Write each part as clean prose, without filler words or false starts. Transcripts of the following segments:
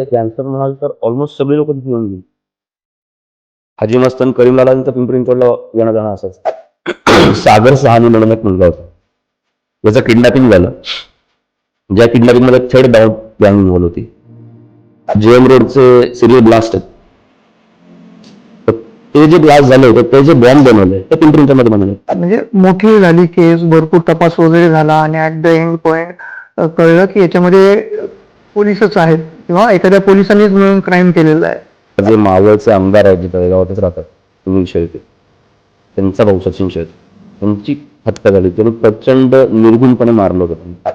Cancer म्हणाल तर almost सगळे लोक तिथे येऊन गेली. हाजी मस्तान, करीम लाला तर पिंपरी चिंचवडला येणं जाणं असंच. सागर सहानी म्हणून एक मुलगा होता, त्याचं किडनॅपिंग झालं. ज्या किडनॅपिंग मध्ये थर्ड डाऊन गँग इन्व्हॉल्व होती. जेएम रोडचे सिरियल ब्लास्ट आहेत, तर ते जे ब्लास्ट झाले होते ते जे बॉम्ब बनवले ते पिंपरी चिंचवडमध्ये बनवले. म्हणजे मोठी झाली केस, भरपूर तपास वगैरे झाला आणि ऍट द एंड पॉइंट कळलं की याच्यामध्ये पोलिसच आहेत किंवा एखाद्या पोलिसांनीच मिळून क्राईम केलेला आहे. जे मावळचे आमदार आहेत, जे तळेगावातच राहतात, सुनील शेळके, त्यांचा भाऊ सचिन शेळके, त्यांची हत्या झाली. त्यांनी प्रचंड निर्गुणपणे मारलं होतं.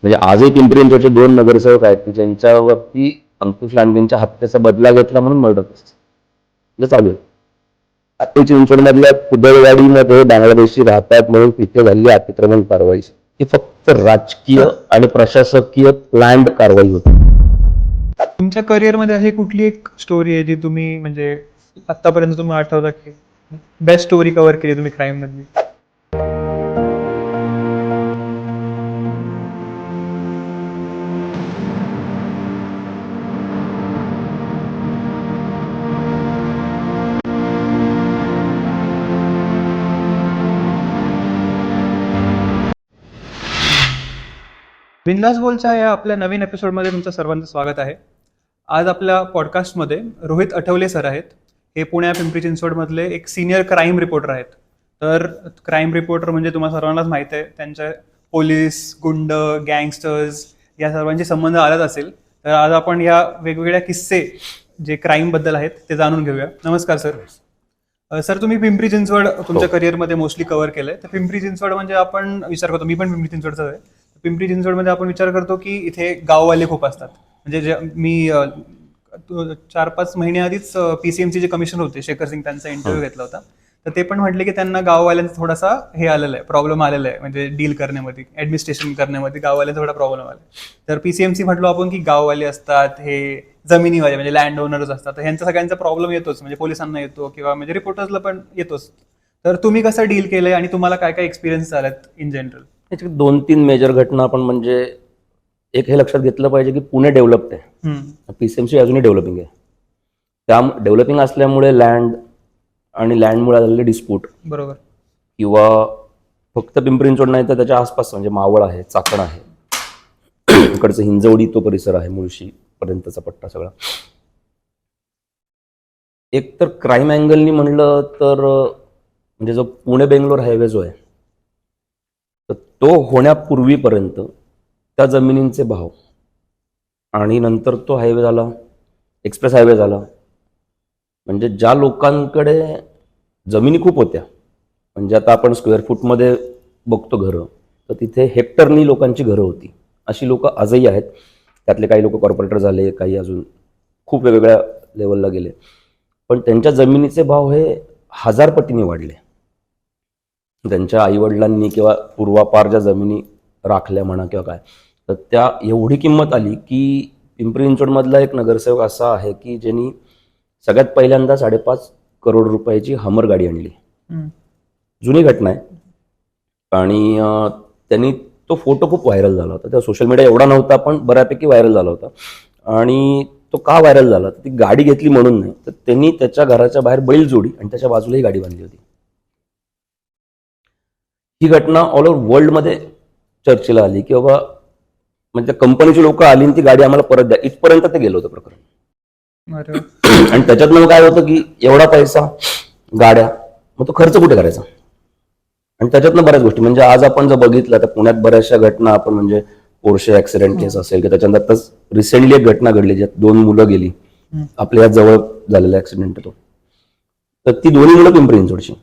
म्हणजे आजही पिंपरी चिंचवडचे 2 नगरसेवक आहेत की ज्यांच्यावरती अंकुश लांडेंच्या हत्येचा बदला घेतला म्हणून मर्डर चालू आहे. पिंपरी चिंचवडमधल्या कुदळवाडीमध्ये बांगलादेशी राहतात म्हणून तिथे झालेली अतिक्रमण कारवाई ही फक्त राजकीय आणि प्रशासकीय प्लॅन्ड कारवाई होती. तुमच्या करिअरमध्ये अशी कुठली एक स्टोरी आहे जी तुम्ही म्हणजे आतापर्यंत तुम्ही आठवता की बेस्ट स्टोरी कव्हर केली तुम्ही क्राईम मधली? बिंदास बोलच्या या आपल्या नवीन एपिसोडमध्ये तुमचं सर्वांचं स्वागत आहे. आज आपल्या पॉडकास्टमध्ये रोहित आठवले सर आहेत. हे पुण्या पिंपरी चिंचवडमधले एक सिनियर क्राईम रिपोर्टर आहेत. तर क्राईम रिपोर्टर म्हणजे तुम्हाला सर्वांनाच माहीत आहे, त्यांच्या पोलीस, गुंड, गँगस्टर्स या सर्वांचे संबंध आलाच असेल. तर आज आपण या वेगवेगळ्या किस्से जे क्राईमबद्दल आहेत ते जाणून घेऊया. नमस्कार सर. सर, तुम्ही पिंपरी चिंचवड तुमच्या करिअरमध्ये मोस्टली कव्हर केलंय. तर पिंपरी चिंचवड म्हणजे आपण विचार करतो, मी पण पिंपरी चिंचवडचा आहे. पिंपरी चिंचवडमध्ये आपण विचार करतो की इथे गाववाले खूप असतात. म्हणजे मी 4-5 महिने आधीच PCMC चे कमिशनर होते शेखर सिंग, त्यांचा इंटरव्ह्यू घेतला होता. तर ते पण म्हटले की त्यांना गाववाल्यांचा थोडासा हे आलेला आहे, प्रॉब्लेम आलेला आहे. म्हणजे डील करण्यामध्ये, ऍडमिनिस्ट्रेशन करण्यामध्ये गाववाल्यांचा थोडा प्रॉब्लेम आला. तर PCMC म्हटलो आपण की गाववाले असतात, हे जमिनीवाले म्हणजे लँड ओनर्स असतात, तर ह्यांचा सगळ्यांचा प्रॉब्लेम येतोच. म्हणजे पोलिसांना येतो किंवा म्हणजे रिपोर्टर्सला पण येतोच. तर तुम्ही कसं डील केलंय आणि तुम्हाला काय काय एक्सपिरियन्स आलात इन जनरल? याच्यात 2-3 मेजर घटना आपण म्हणजे एक हे लक्षात घेतलं पाहिजे की पुणे डेव्हलप्ड आहे, PCMC अजूनही डेव्हलपिंग आहे. त्या डेव्हलपिंग असल्यामुळे लँड आणि लँडमुळे आलेले डिस्प्यूट, बरोबर, किंवा फक्त पिंपरी चिंचवड नाही तर त्याच्या आसपास म्हणजे मावळ आहे, चाकण आहे, इकडचं हिंजवडी तो परिसर आहे, मुळशी पर्यंतचा पट्टा सगळा. एक तर क्राईम अँगलनी म्हणलं तर म्हणजे जो पुणे बेंगलोर हायवे जो आहे, तर तो होण्यापूर्वीपर्यंत त्या जमिनींचे भाव आणि नंतर तो हायवे झाला, एक्सप्रेस हायवे झाला, म्हणजे ज्या लोकांकडे जमिनी खूप होत्या, म्हणजे आता आपण स्क्वेअर फूटमध्ये बघतो घरं, तर तिथे हेक्टरनी लोकांची घरं होती. अशी लोक आजही आहेत. त्यातले काही लोक कॉर्पोरेटर झाले, काही अजून खूप वेगवेगळ्या लेवलला गेले, पण त्यांच्या जमिनीचे भाव हे 1000 पटीने वाढले. त्यांच्या आईवडिलांनी किंवा पूर्वापार ज्या जमिनी राखल्या म्हणा किंवा काय, तर त्या एवढी किंमत आली की पिंपरी चिंचवडमधला एक नगरसेवक असा आहे की ज्यांनी सगळ्यात पहिल्यांदा 5.5 करोड रुपयाची हमर गाडी आणली. जुनी घटना आहे. आणि त्यांनी तो फोटो खूप व्हायरल झाला होता. त्या सोशल मीडिया एवढा नव्हता पण बऱ्यापैकी व्हायरल झाला होता. आणि तो का व्हायरल झाला, ती गाडी घेतली म्हणून नाही, तर त्यांनी त्याच्या घराच्या बाहेर बैल जोडी आणि त्याच्या बाजूलाही गाडी बांधली होती. ही घटना ऑल ओव्हर वर्ल्डमध्ये चर्चेला आली की बाबा म्हणजे कंपनीची लोक आली आणि ती गाडी आम्हाला परत द्या, इथपर्यंत ते गेलं होतं प्रकरण. आणि त्याच्यातनं काय होतं की एवढा पैसा, गाड्या, मग तो खर्च कुठे करायचा. आणि त्याच्यातनं बऱ्याच गोष्टी म्हणजे आज आपण जर बघितलं तर पुण्यात बऱ्याचशा घटना आपण म्हणजे पोर्शे ऍक्सिडेंट केस असेल की त्याच्यानंतर आताच रिसेंटली एक घटना घडली ज्यात 2 मुलं गेली, आपल्या जवळ झालेला ऍक्सिडेंट तो. तर ती दोन्ही मुलं पिंपरी चिंचवडची.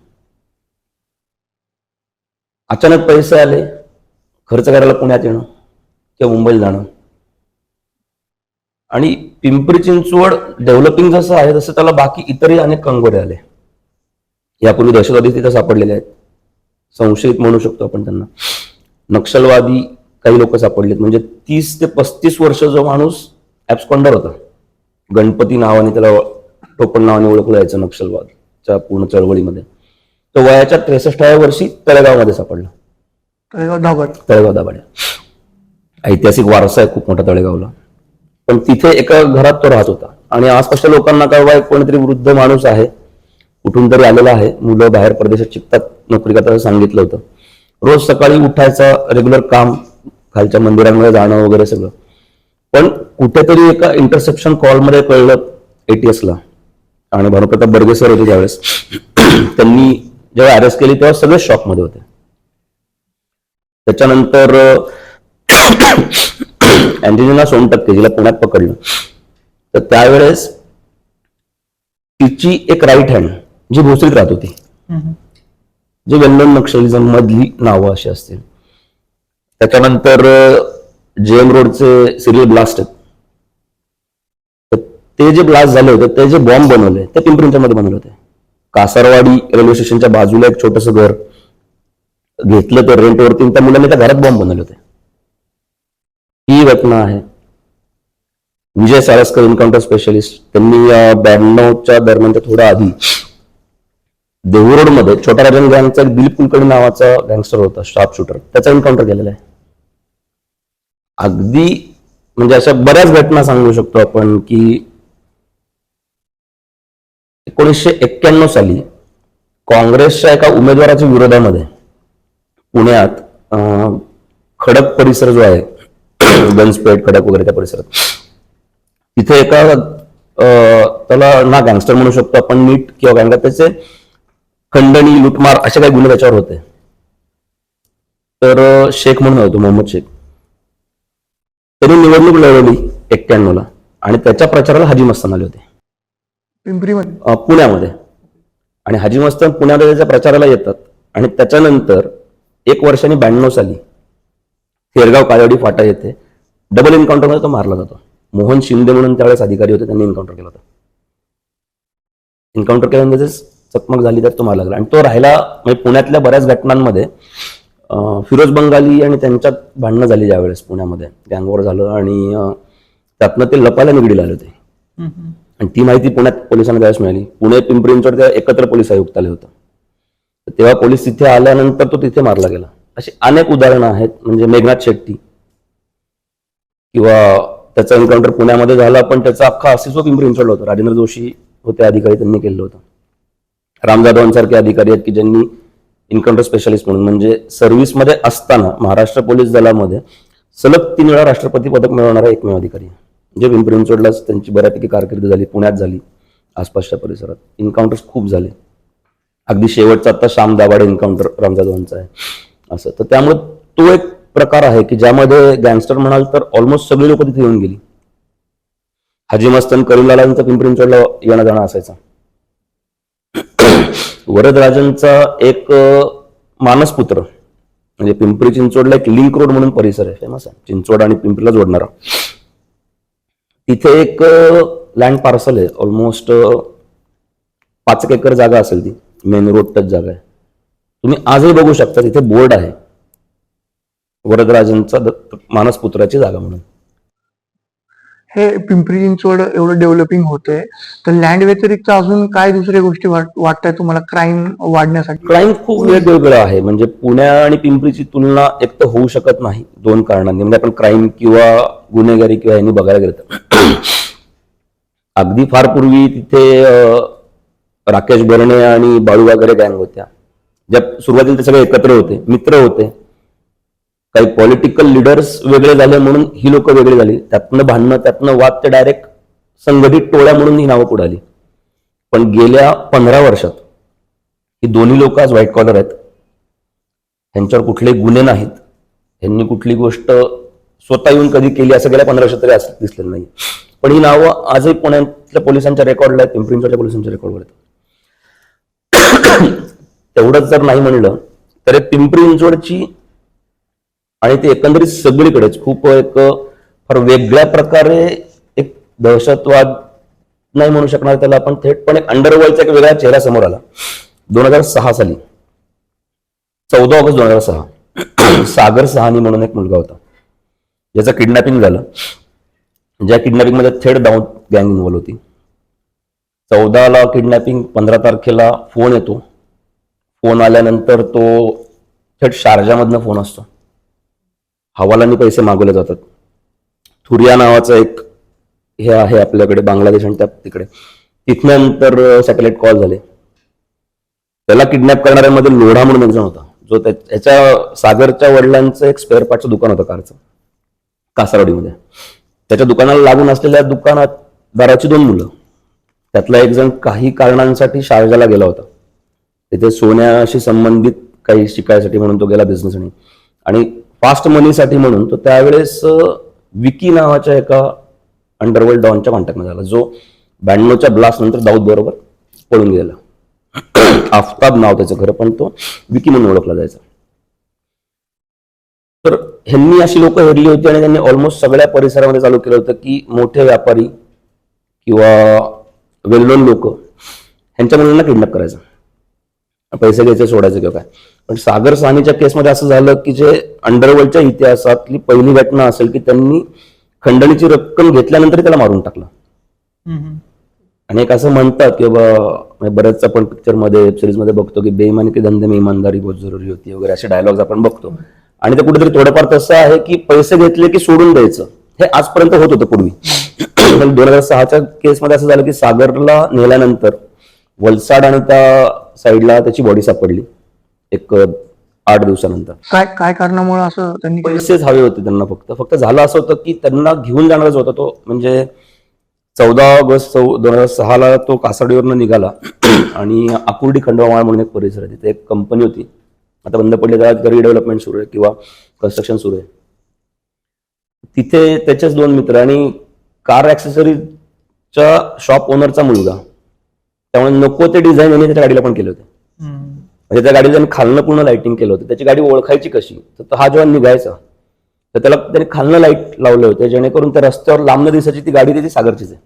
अचानक पैसे आले, खर्च करायला पुण्यात येणं किंवा मुंबईला जाणं. आणि पिंपरी चिंचवड डेव्हलपिंग जसं आहे तसं त्याला बाकी इतरही अनेक कंगोरे आले. यापूर्वी दहशतवादी तिथे सापडलेले आहेत, संशयित म्हणू शकतो आपण त्यांना. नक्षलवादी काही लोक सापडलेत. म्हणजे 30 ते 35 वर्ष जो माणूस ऍब्स्कॉन्डर होता, गणपती नावाने त्याला, टोपण नावाने ओळखलं जायचं नक्षलवादच्या पूर्ण चळवळीमध्ये, तो वयाच्या 63व्या वर्षी तळेगावमध्ये सापडला. तळेगाव दाभाडे ऐतिहासिक वारसा आहे खूप मोठा तळेगावला. पण तिथे एका घरात तो राहत होता आणि आसपासच्या लोकांना कळवाय कोणीतरी वृद्ध माणूस आहे, कुठून तरी आलेला आहे, मुलं बाहेर परदेशात शिकतात, नोकरी करतात असं सांगितलं होतं. रोज सकाळी उठायचा, रेग्युलर काम, खालच्या मंदिरांमध्ये जाणं वगैरे सगळं. पण कुठेतरी एका इंटरसेप्शन कॉलमध्ये कळलं ATS ला, आणि भानुप्रताप बर्गे सर होते त्यावेळेस. त्यांनी जेव्हा अरेस्ट केली तेव्हा सगळे शॉकमध्ये होते. त्याच्यानंतर अँजेलिना सोनटक्के, जिला पुण्यात पकडलं, तर त्यावेळेस तिची एक राईट हँड जी भोसरीत राहत होती, जे वेल्लोन नक्षलिझम मधली नावं अशी असतील. त्याच्यानंतर JM रोडचे सिरियल ब्लास्ट आहेत, तर ते जे ब्लास्ट झाले होते, ते जे बॉम्ब बनवले ते पिंपरी चिंचवडमध्ये बनवले होते. कासारवाडी रेल्वे स्टेशनच्या बाजूला एक छोटंसं घर घेतलं तर रेंटवरती, त्या मुलांनी त्या घरात बॉम्ब बनवले होते. ही घटना आहे. विजय साळस्कर, इन्काउंटर स्पेशलिस्ट, त्यांनी 92च्या दरम्यानच्या थोड्या आधी देहू मध्ये छोटा राजन गँगचा एक दिलीप कुलकर्णी नावाचा गँगस्टर होता, शार्प शूटर, त्याचा एन्काउंटर केलेला आहे. अगदी म्हणजे अशा बऱ्याच घटना सांगू शकतो आपण की 1991 साली काँग्रेसच्या एका उमेदवाराच्या विरोधामध्ये पुण्यात खडक परिसर जो आहे, गंजपेठ, खडक वगैरे त्या परिसरात, तिथे एका त्याला ना गँगस्टर म्हणू शकतो आपण नीट किंवा गँग, त्याचे खंडणी, लुटमार असे काही गुन्हे त्याच्यावर होते. तर शेख म्हणून होतो, मोहम्मद शेख, त्यांनी निवडणूक लढवली 91ला आणि त्याच्या प्रचाराला हाजी मस्तान आले होते पिंपरीमध्ये, पुण्यामध्ये. आणि हाजी मस्तान पुण्यामध्ये त्याच्या प्रचाराला येतात आणि त्याच्यानंतर 1 वर्षांनी 92 साली थेरगाव काळेवाडी फाटा येथे डबल एन्काउंटरमध्ये तो मारला जातो. मोहन शिंदे म्हणून त्यावेळेस अधिकारी होते, त्यांनी एन्काउंटर केलं होतं. एन्काउंटर केल्यानंतर चकमक झाली तर तो मारला गेला आणि तो राहिला. म्हणजे पुण्यातल्या बऱ्याच घटनांमध्ये फिरोज बंगाली आणि त्यांच्यात भांडणं झाली ज्यावेळेस पुण्यामध्ये गँगवॉर झालं, आणि त्यातनं ते लपायला निगडीला आले होते. आणि ती माहिती पुण्यात पोलिसांना त्यावेळेस मिळाली. पुणे, पिंपरी चिंचवड त्या एकत्र पोलीस आयुक्त आले होते, तेव्हा पोलीस तिथे आल्यानंतर तो तिथे मारला गेला. अशी अनेक उदाहरणं आहेत. म्हणजे मेघनाथ शेट्टी, किंवा त्याचा एन्काउंटर पुण्यामध्ये झाला पण त्याचा अख्खा अस्तित्व पिंपरी चिंचवडला होतं. राजेंद्र जोशी होते अधिकारी, त्यांनी केलं होतं. राम जाधवांसारखे अधिकारी आहेत की ज्यांनी एन्काउंटर स्पेशलिस्ट म्हणून, म्हणजे सर्व्हिसमध्ये असताना महाराष्ट्र पोलीस दलामध्ये सलग 3 वेळा राष्ट्रपती पदक मिळवणारा एकमेव अधिकारी आहे. जे पिंपरी चिंचवडलाच त्यांची बऱ्यापैकी कारकीर्द झाली, पुण्यात झाली, आसपासच्या परिसरात एन्काउंटर्स खूप झाले. अगदी शेवटचा आता श्याम दाभाडे एन्काउंटर राम जाधवांचा आहे असं. तर त्यामुळे तो एक प्रकार आहे की ज्यामध्ये गँगस्टर म्हणाल तर ऑलमोस्ट सगळी लोक तिथे येऊन गेली. हाजी मस्तान, करीमलालांचा पिंपरी चिंचवडला येणं जाणं असायचा. वरदराजांचा एक मानसपुत्र, म्हणजे पिंपरी चिंचवडला एक लिंक रोड म्हणून परिसर आहे, फेमस आहे, चिंचवड आणि पिंपरीला जोडणारा. तिथे एक लँड पार्सल आहे, ऑलमोस्ट 5 एकर जागा असेल, ती मेन रोड टच जागा आहे. तुम्ही आजही बघू शकता, तिथे बोर्ड आहे वरदराजांचा मानसपुत्राची जागा म्हणून. हे पिंपरी चिंचवड एवढं डेव्हलपिंग होतंय, तर लँड व्यतिरिक्त अजून काय दुसऱ्या गोष्टी वाटताय तुम्हाला क्राईम वाढण्यासाठी? क्राईम खूप वेगवेगळं आहे. म्हणजे पुण्या आणि पिंपरीची तुलना एक तर होऊ शकत नाही 2 कारणांनी. म्हणजे आपण क्राईम किंवा गुन्हेगारी किंवा यांनी बघायला गेलं तर अगदी फार पूर्वी तिथे राकेश बर्णे आणि बाळू वगैरे गँग होत्या, ज्या सुरुवातीला ते सगळे एकत्र होते, मित्र होते. काही पॉलिटिकल लिडर्स वेगळे झाले म्हणून ही लोक वेगळी झाली, त्यातनं भांडणं, त्यातनं वाद, ते डायरेक्ट संघटित टोळ्या म्हणून ही नावं पुढे आली. पण गेल्या 15 वर्षात ही दोन्ही लोक आज व्हाईट कॉलर आहेत. ह्यांच्यावर कुठले गुन्हे नाहीत, ह्यांनी कुठली गोष्ट स्वतः येऊन कधी केली असं गेल्या 15 वर्षात तरी असं दिसलेलं नाही. पण ही नावं आजही पुण्यातल्या पोलिसांच्या रेकॉर्डला आहेत, पिंपरी चिंचवडच्या पोलिसांच्या रेकॉर्डवर आहेत. तेवढंच जर नाही म्हणलं तर पिंपरी चिंचवडची आणि ते एकंदरीत सगळीकडेच खूप एक फार वेगळ्या प्रकारे एक दहशतवाद नाही म्हणू शकणार त्याला आपण थेट, पण एक अंडरवर्ल्डचा एक वेगळा चेहरा समोर आला. 2006 साली 14 ऑगस्ट 2006 सागर सहानी म्हणून एक मुलगा होता, ज्याचं किडनॅपिंग झालं. ज्या किडनॅपिंग मध्ये थेट दाऊद गँग इन्व्हॉल्व होती. 14ला किडनॅपिंग, 15 तारखेला फोन येतो. फोन आल्यानंतर तो थेट शारजामधनं फोन असतो, हवालांनी पैसे मागवले जातात. थुरिया नावाचा एक हे आहे आपल्याकडे बांगलादेश आणि त्या तिकडे. तिथनंतर सॅटेलाइट कॉल झाले. त्याला किडनॅप करणाऱ्यांमध्ये लोढा म्हणून एक जण होता, जो त्याच्या सागरच्या वडिलांचं एक स्पेअर पार्टचं दुकान होतं कारचं, कासारवाडीमध्ये. त्याच्या दुकानाला लागून असलेल्या दुकानदाराची 2 मुलं, त्यातला एक जण काही कारणांसाठी शारजाला गेला होता. तिथे सोन्याशी संबंधित काही शिकायसाठी म्हणून तो गेला बिझनेस आणि फास्ट मनीसाठी म्हणून तो त्यावेळेस विकी नावाच्या एका अंडरवर्ल्ड डॉनच्या कॉन्टॅक्टमध्ये आला, जो 92च्या ब्लास्ट नंतर दाऊद बरोबर पळून गेला. आफताब नाव त्याचं खरं, पण तो विकी म्हणून ओळखला जायचा. तर ह्यांनी अशी लोक हेरली होती आणि त्यांनी ऑलमोस्ट सगळ्या परिसरामध्ये चालू केलं होतं की मोठे व्यापारी किंवा वेल नोन लोक ह्यांच्या मुलांना किडनॅप करायचं, पैसे घ्यायचे, सोडायचे किंवा काय. पण सागर साहनीच्या केसमध्ये असं झालं की जे अंडरवर्ल्डच्या इतिहासातली पहिली घटना असेल की त्यांनी खंडणीची रक्कम घेतल्यानंतर त्याला मारून टाकलं. आणि एक असं म्हणतात की बाबा, बरेच आपण पिक्चरमध्ये, वेब सिरीजमध्ये बघतो की बेईमानी के धंदे में ईमानदारी बहुत जरुरी होती वगैरे, असे डायलॉग्स आपण बघतो. आणि ते कुठेतरी थोडंफार तसं आहे की पैसे घेतले की सोडून द्यायचं, हे आजपर्यंत होत होतं पूर्वी. 2006च्या केसमध्ये असं झालं की सागरला नेल्यानंतर वलसाड आणि त्या साईडला त्याची बॉडी सापडली एक 8 दिवसानंतर. काय कारणामुळे असं त्यांनी केलं? पैसेच हवे होते त्यांना. फक्त झालं असं होतं की त्यांना घेऊन जाणारच होता तो. म्हणजे 14 ऑगस्ट 2006ला तो कासारवाडीवरनं निघाला आणि आकुर्डी खंडोबा म्हणून एक परिसर आहे, तिथे एक कंपनी होती, आता बंद पडली, त्याला रिडेव्हलपमेंट सुरू आहे किंवा कन्स्ट्रक्शन सुरू आहे. तिथे त्याचेच 2 मित्र आणि कार ऍक्सेसरीजच्या शॉप ओनरचा मुलगा, त्यामुळे नको ते डिझाईन यांनी त्याच्या गाडीला पण केले होते. म्हणजे त्या गाडीला त्यांनी खालनं पूर्ण लाइटिंग केलं होतं. त्याची गाडी ओळखायची कशी, तर हा जेव्हा निघायचा तर त्याला त्यांनी खालनं लाईट लावले होते, जेणेकरून त्या रस्त्यावर लांबनं दिसायची ती गाडी त्याची सागरचीच आहे.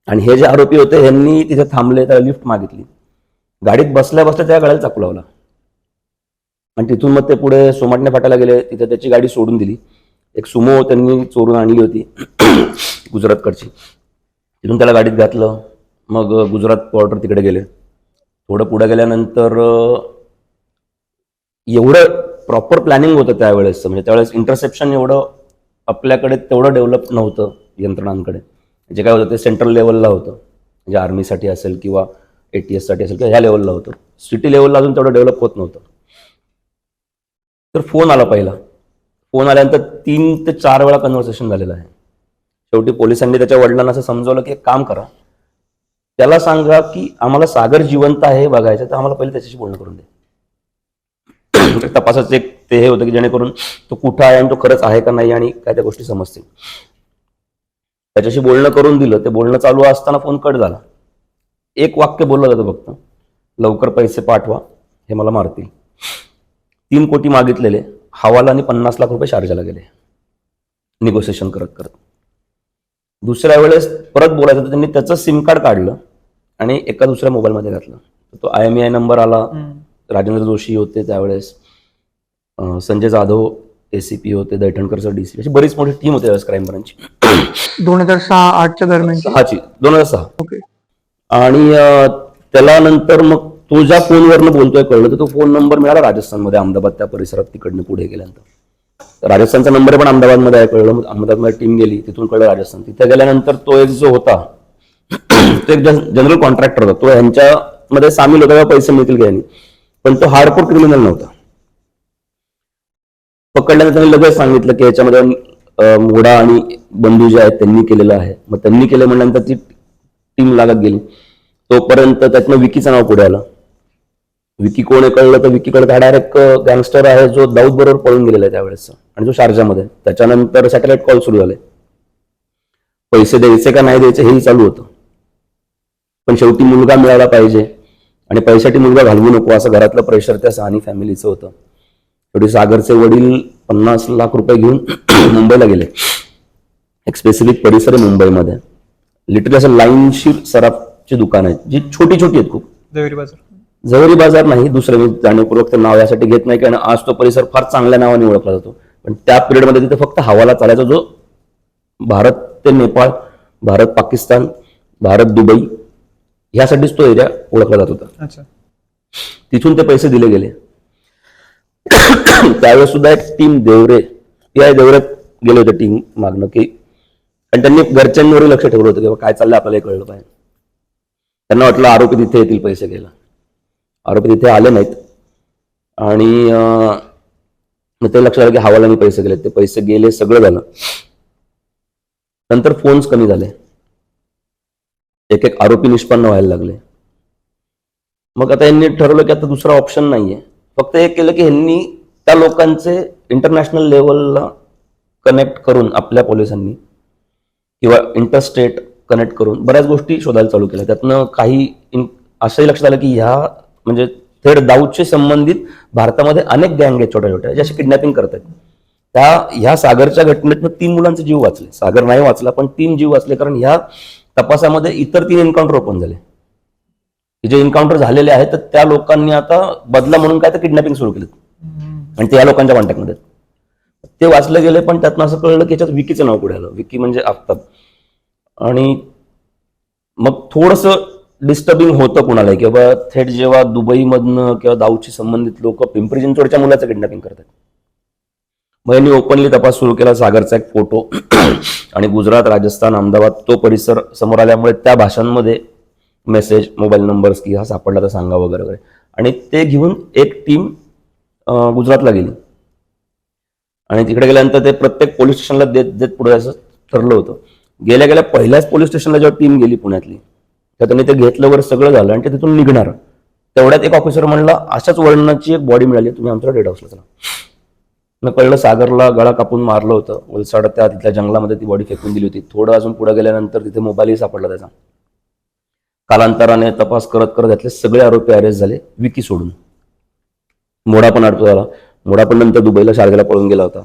आणि हे जे आरोपी होते ह्यांनी तिथे थांबले, त्याला लिफ्ट मागितली, गाडीत बसल्या बसल्या त्या गाडीला चाकू लावला आणि तिथून मग ते पुढे सोमाटणे फाट्याला गेले, तिथे त्याची गाडी सोडून दिली. एक सुमो त्यांनी चोरून आणली होती गुजरातकडची, तिथून त्याला गाडीत घातलं. मग गुजरात बॉर्डर तिकडे गेले. थोडं पुढे गेल्यानंतर एवढं प्रॉपर प्लॅनिंग होतं त्यावेळेस, म्हणजे त्यावेळेस इंटरसेप्शन एवढं आपल्याकडे तेवढं डेव्हलप नव्हतं यंत्रणांकडे. जे काय होतं ते सेंट्रल लेवलला होतं, म्हणजे आर्मीसाठी असेल किंवा ATS साठी असेल किंवा ह्या लेवलला होतं. सिटी लेवलला अजून तेवढं डेव्हलप होत नव्हतं. तर फोन आला पहिला. फोन आल्यानंतर 3 ते 4 वेळा कन्व्हर्सेशन झालेलं आहे. शेवटी पोलिसांनी त्याच्या वडिलांना असं समजावलं की एक काम करा, त्याला सांगा की आम्हाला सागर जिवंत आहे हे बघायचं, तर आम्हाला पहिले त्याच्याशी बोलणं करून दे. तपासाचं एक ते हे होतं की जेणेकरून तो कुठं आहे आणि तो खरंच आहे का नाही आणि काय त्या गोष्टी समजतील. त्याच्याशी बोलणं करून दिलं. ते बोलणं चालू असताना फोन कट झाला. एक वाक्य बोललं जातं फक्त, लवकर पैसे पाठवा, हे मला मारतील. 3 कोटी मागितलेले, हवाला आणि 50 लाख रुपये शारजाला गेले निगोसिएशन करत करत. दुसऱ्या वेळेस परत बोलायचं तर त्यांनी त्याचं सिम कार्ड काढलं आणि एका दुसऱ्या मोबाईलमध्ये घातलं. तो IMEI नंबर आला. राजेंद्र जोशी होते त्यावेळेस, संजय जाधव ACP होते, दैठणकर सर DCP, अशी बरीच मोठी टीम होती त्यावेळेस क्राईम ब्रांचची. 2006-08च्या दरम्यान. 2006. ओके. आणि त्याला नंतर मग तो ज्या फोनवरनं बोलतोय कळलं, तर तो फोन नंबर मिळाला राजस्थानमध्ये, अहमदाबाद त्या परिसरात. तिकडनं पुढे गेल्यानंतर राजस्थानचा नंबर पण अहमदाबादमध्ये आहे कळलं. अहमदाबादमध्ये टीम गेली, तिथून कळलं राजस्थान. तिथे गेल्यानंतर तो एक जो होता तो एक जनरल कॉन्ट्रॅक्टर होता, तो ह्यांच्यामध्ये सामील होता, पैसे मिळतील घ्यायला, पण तो हार्डकोर क्रिमिनल नव्हता. पकडल्यानंतर त्यांनी लगेच सांगितलं की याच्यामध्ये मोडा आणि बंधू जे आहेत त्यांनी केलेलं आहे. मग त्यांनी केलं म्हणल्यानंतर ती टीम लागत गेली. तोपर्यंत त्यातनं विकीचं नाव पुढे आलं. विकी कोण आहे कळलं तर विकीकडे हा डायरेक्ट गँगस्टर आहे जो दाऊद बरोबर पळून गेलेला आहे त्यावेळेस, आणि जो शारजामध्ये. त्याच्यानंतर सॅटेलाइट कॉल सुरू झाले. पैसे द्यायचे का नाही द्यायचे हेही चालू होतं, पण शेवटी मुलगा मिळाला पाहिजे आणि पैशासाठी मुलगा घालवू नको असं घरातलं प्रेशर त्या साहनी फॅमिलीचं होतं. शेवटी सागरचे वडील 50 लाख रुपये घेऊन मुंबईला गेले. एक स्पेसिफिक परिसर आहे मुंबईमध्ये, लिटरली असं लाईनशीर सराफची दुकान आहेत जी छोटी छोटी आहेत खूप. जवळी बाजार नाही, दुसरं मी जाणीवपूर्वक ते नाव यासाठी घेत नाही कारण आज तो परिसर फार चांगल्या नावाने ओळखला जातो. पण त्या पिरियडमध्ये तिथे फक्त हवाला चालायचा, जो भारत ते नेपाळ, भारत पाकिस्तान, भारत दुबई ह्यासाठीच तो एरिया ओळखला जात होता. तिथून ते पैसे दिले गेले. त्यावेळेस सुद्धा एक टीम देवरे गेले होते टीम मागणं की पण त्यांनी घरच्यांवरही लक्ष ठेवलं होतं की बाबा काय चाललंय आपल्याला हे कळलं पाहिजे. त्यांना वाटलं आरोपी तिथे येतील पैसे घ्यायला. आरोपी तिथे आले नाहीत आणि मग ते लक्षात आलं की हवालाने पैसे गेले. ते पैसे गेले, सगळं झालं. नंतर फोन्स कमी झाले, एक एक आरोपी निष्पन्न व्हायला लागले. मग आता यांनी ठरवलं की आता दुसरा ऑप्शन नाहीये. फक्त एक केलं की यांनी त्या लोकांचे इंटरनॅशनल लेवलला कनेक्ट करून आपल्या पोलिसांनी किंवा इंटरस्टेट कनेक्ट करून बऱ्याच गोष्टी शोधायला चालू केल्या. त्यातनं काही असंही लक्षात आलं की ह्या म्हणजे थेट दाऊदशी संबंधित भारतामध्ये अनेक गँग आहेत छोट्या छोट्या, ज्याशी किडनॅपिंग करतात. ह्या सागरच्या घटनेतनं 3 मुलांचे जीव वाचले. सागर नाही वाचला, पण 3 जीव वाचले, कारण ह्या तपासामध्ये इतर 3 एन्काउंटर ओपन झाले. जे एन्काउंटर झालेले आहेत तर त्या लोकांनी आता बदला म्हणून काय तर किडनॅपिंग सुरू केली आणि ते या लोकांच्या कॉन्टॅक्टमध्ये. ते वाचले गेले, पण त्यातनं असं कळलं की याच्यात विकीचं नाव पुढे आलं. विकी म्हणजे आफ्ताब. आणि मग थोडंसं डिस्टर्बिंग होतं कुणाला की बाबा थेट जेव्हा दुबईमधनं किंवा दाऊदशी संबंधित लोक पिंपरी चिंचवडच्या मुलाचं किडनॅपिंग करतात. मग यांनी ओपनली तपास सुरू केला. सागरचा एक फोटो आणि गुजरात, राजस्थान, अहमदाबाद तो परिसर समोर आल्यामुळे त्या भाषांमध्ये मेसेज, मोबाईल नंबर्स की हा सापडला तर सांगा वगैरे वगैरे. आणि ते घेऊन एक टीम गुजरातला गेली आणि तिकडे गेल्यानंतर ते प्रत्येक पोलीस स्टेशनला देत देत पुढे असं ठरलं होतं. गेल्या गेल्या पहिल्याच पोलीस स्टेशनला जेव्हा टीम गेली पुण्यातली, तर त्यांनी ते घेतलं वगैरे सगळं झालं आणि ते तिथून निघणार. तेवढ्यात एक ऑफिसर म्हणला अशाच वर्णाची एक बॉडी मिळाली, तुम्ही आमच्या डेट हाऊसला चला. मग कळलं सागरला गळा कापून मारलं होतं. वलसाड त्या तिथल्या जंगलामध्ये ती बॉडी फेकून दिली होती. थोडं अजून पुढे गेल्यानंतर तिथे मोबाईलही सापडला त्याचा. कालांतराने तपास करत करत यातले सगळे आरोपी अरेस्ट झाले, विकी सोडून. मोडा पण अडकला झाला. मोडा पण नंतर दुबईला, शारजाला पळून गेला होता.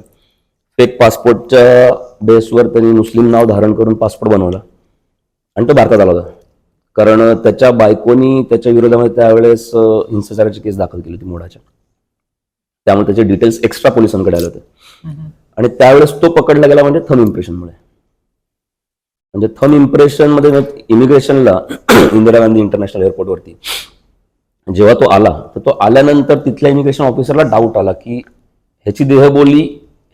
फेक पासपोर्टच्या बेसवर त्यांनी मुस्लिम नाव धारण करून पासपोर्ट बनवला आणि तो भारतात आला होता. कारण त्याच्या बायकोनी त्याच्या विरोधामध्ये त्यावेळेस हिंसाचाराची केस दाखल केली होती मोडाच्या. त्यामुळे त्याचे डिटेल्स एक्स्ट्रा पोलिसांकडे आले होते आणि त्यावेळेस तो पकडला गेला म्हणजे थंब इम्प्रेशनमुळे. म्हणजे थंब इम्प्रेशन मध्ये इमिग्रेशनला इंदिरा गांधी इंटरनॅशनल एअरपोर्टवरती जेव्हा तो आला, तर तो आल्यानंतर तिथल्या इमिग्रेशन ऑफिसरला डाऊट आला की ह्याची देहबोली,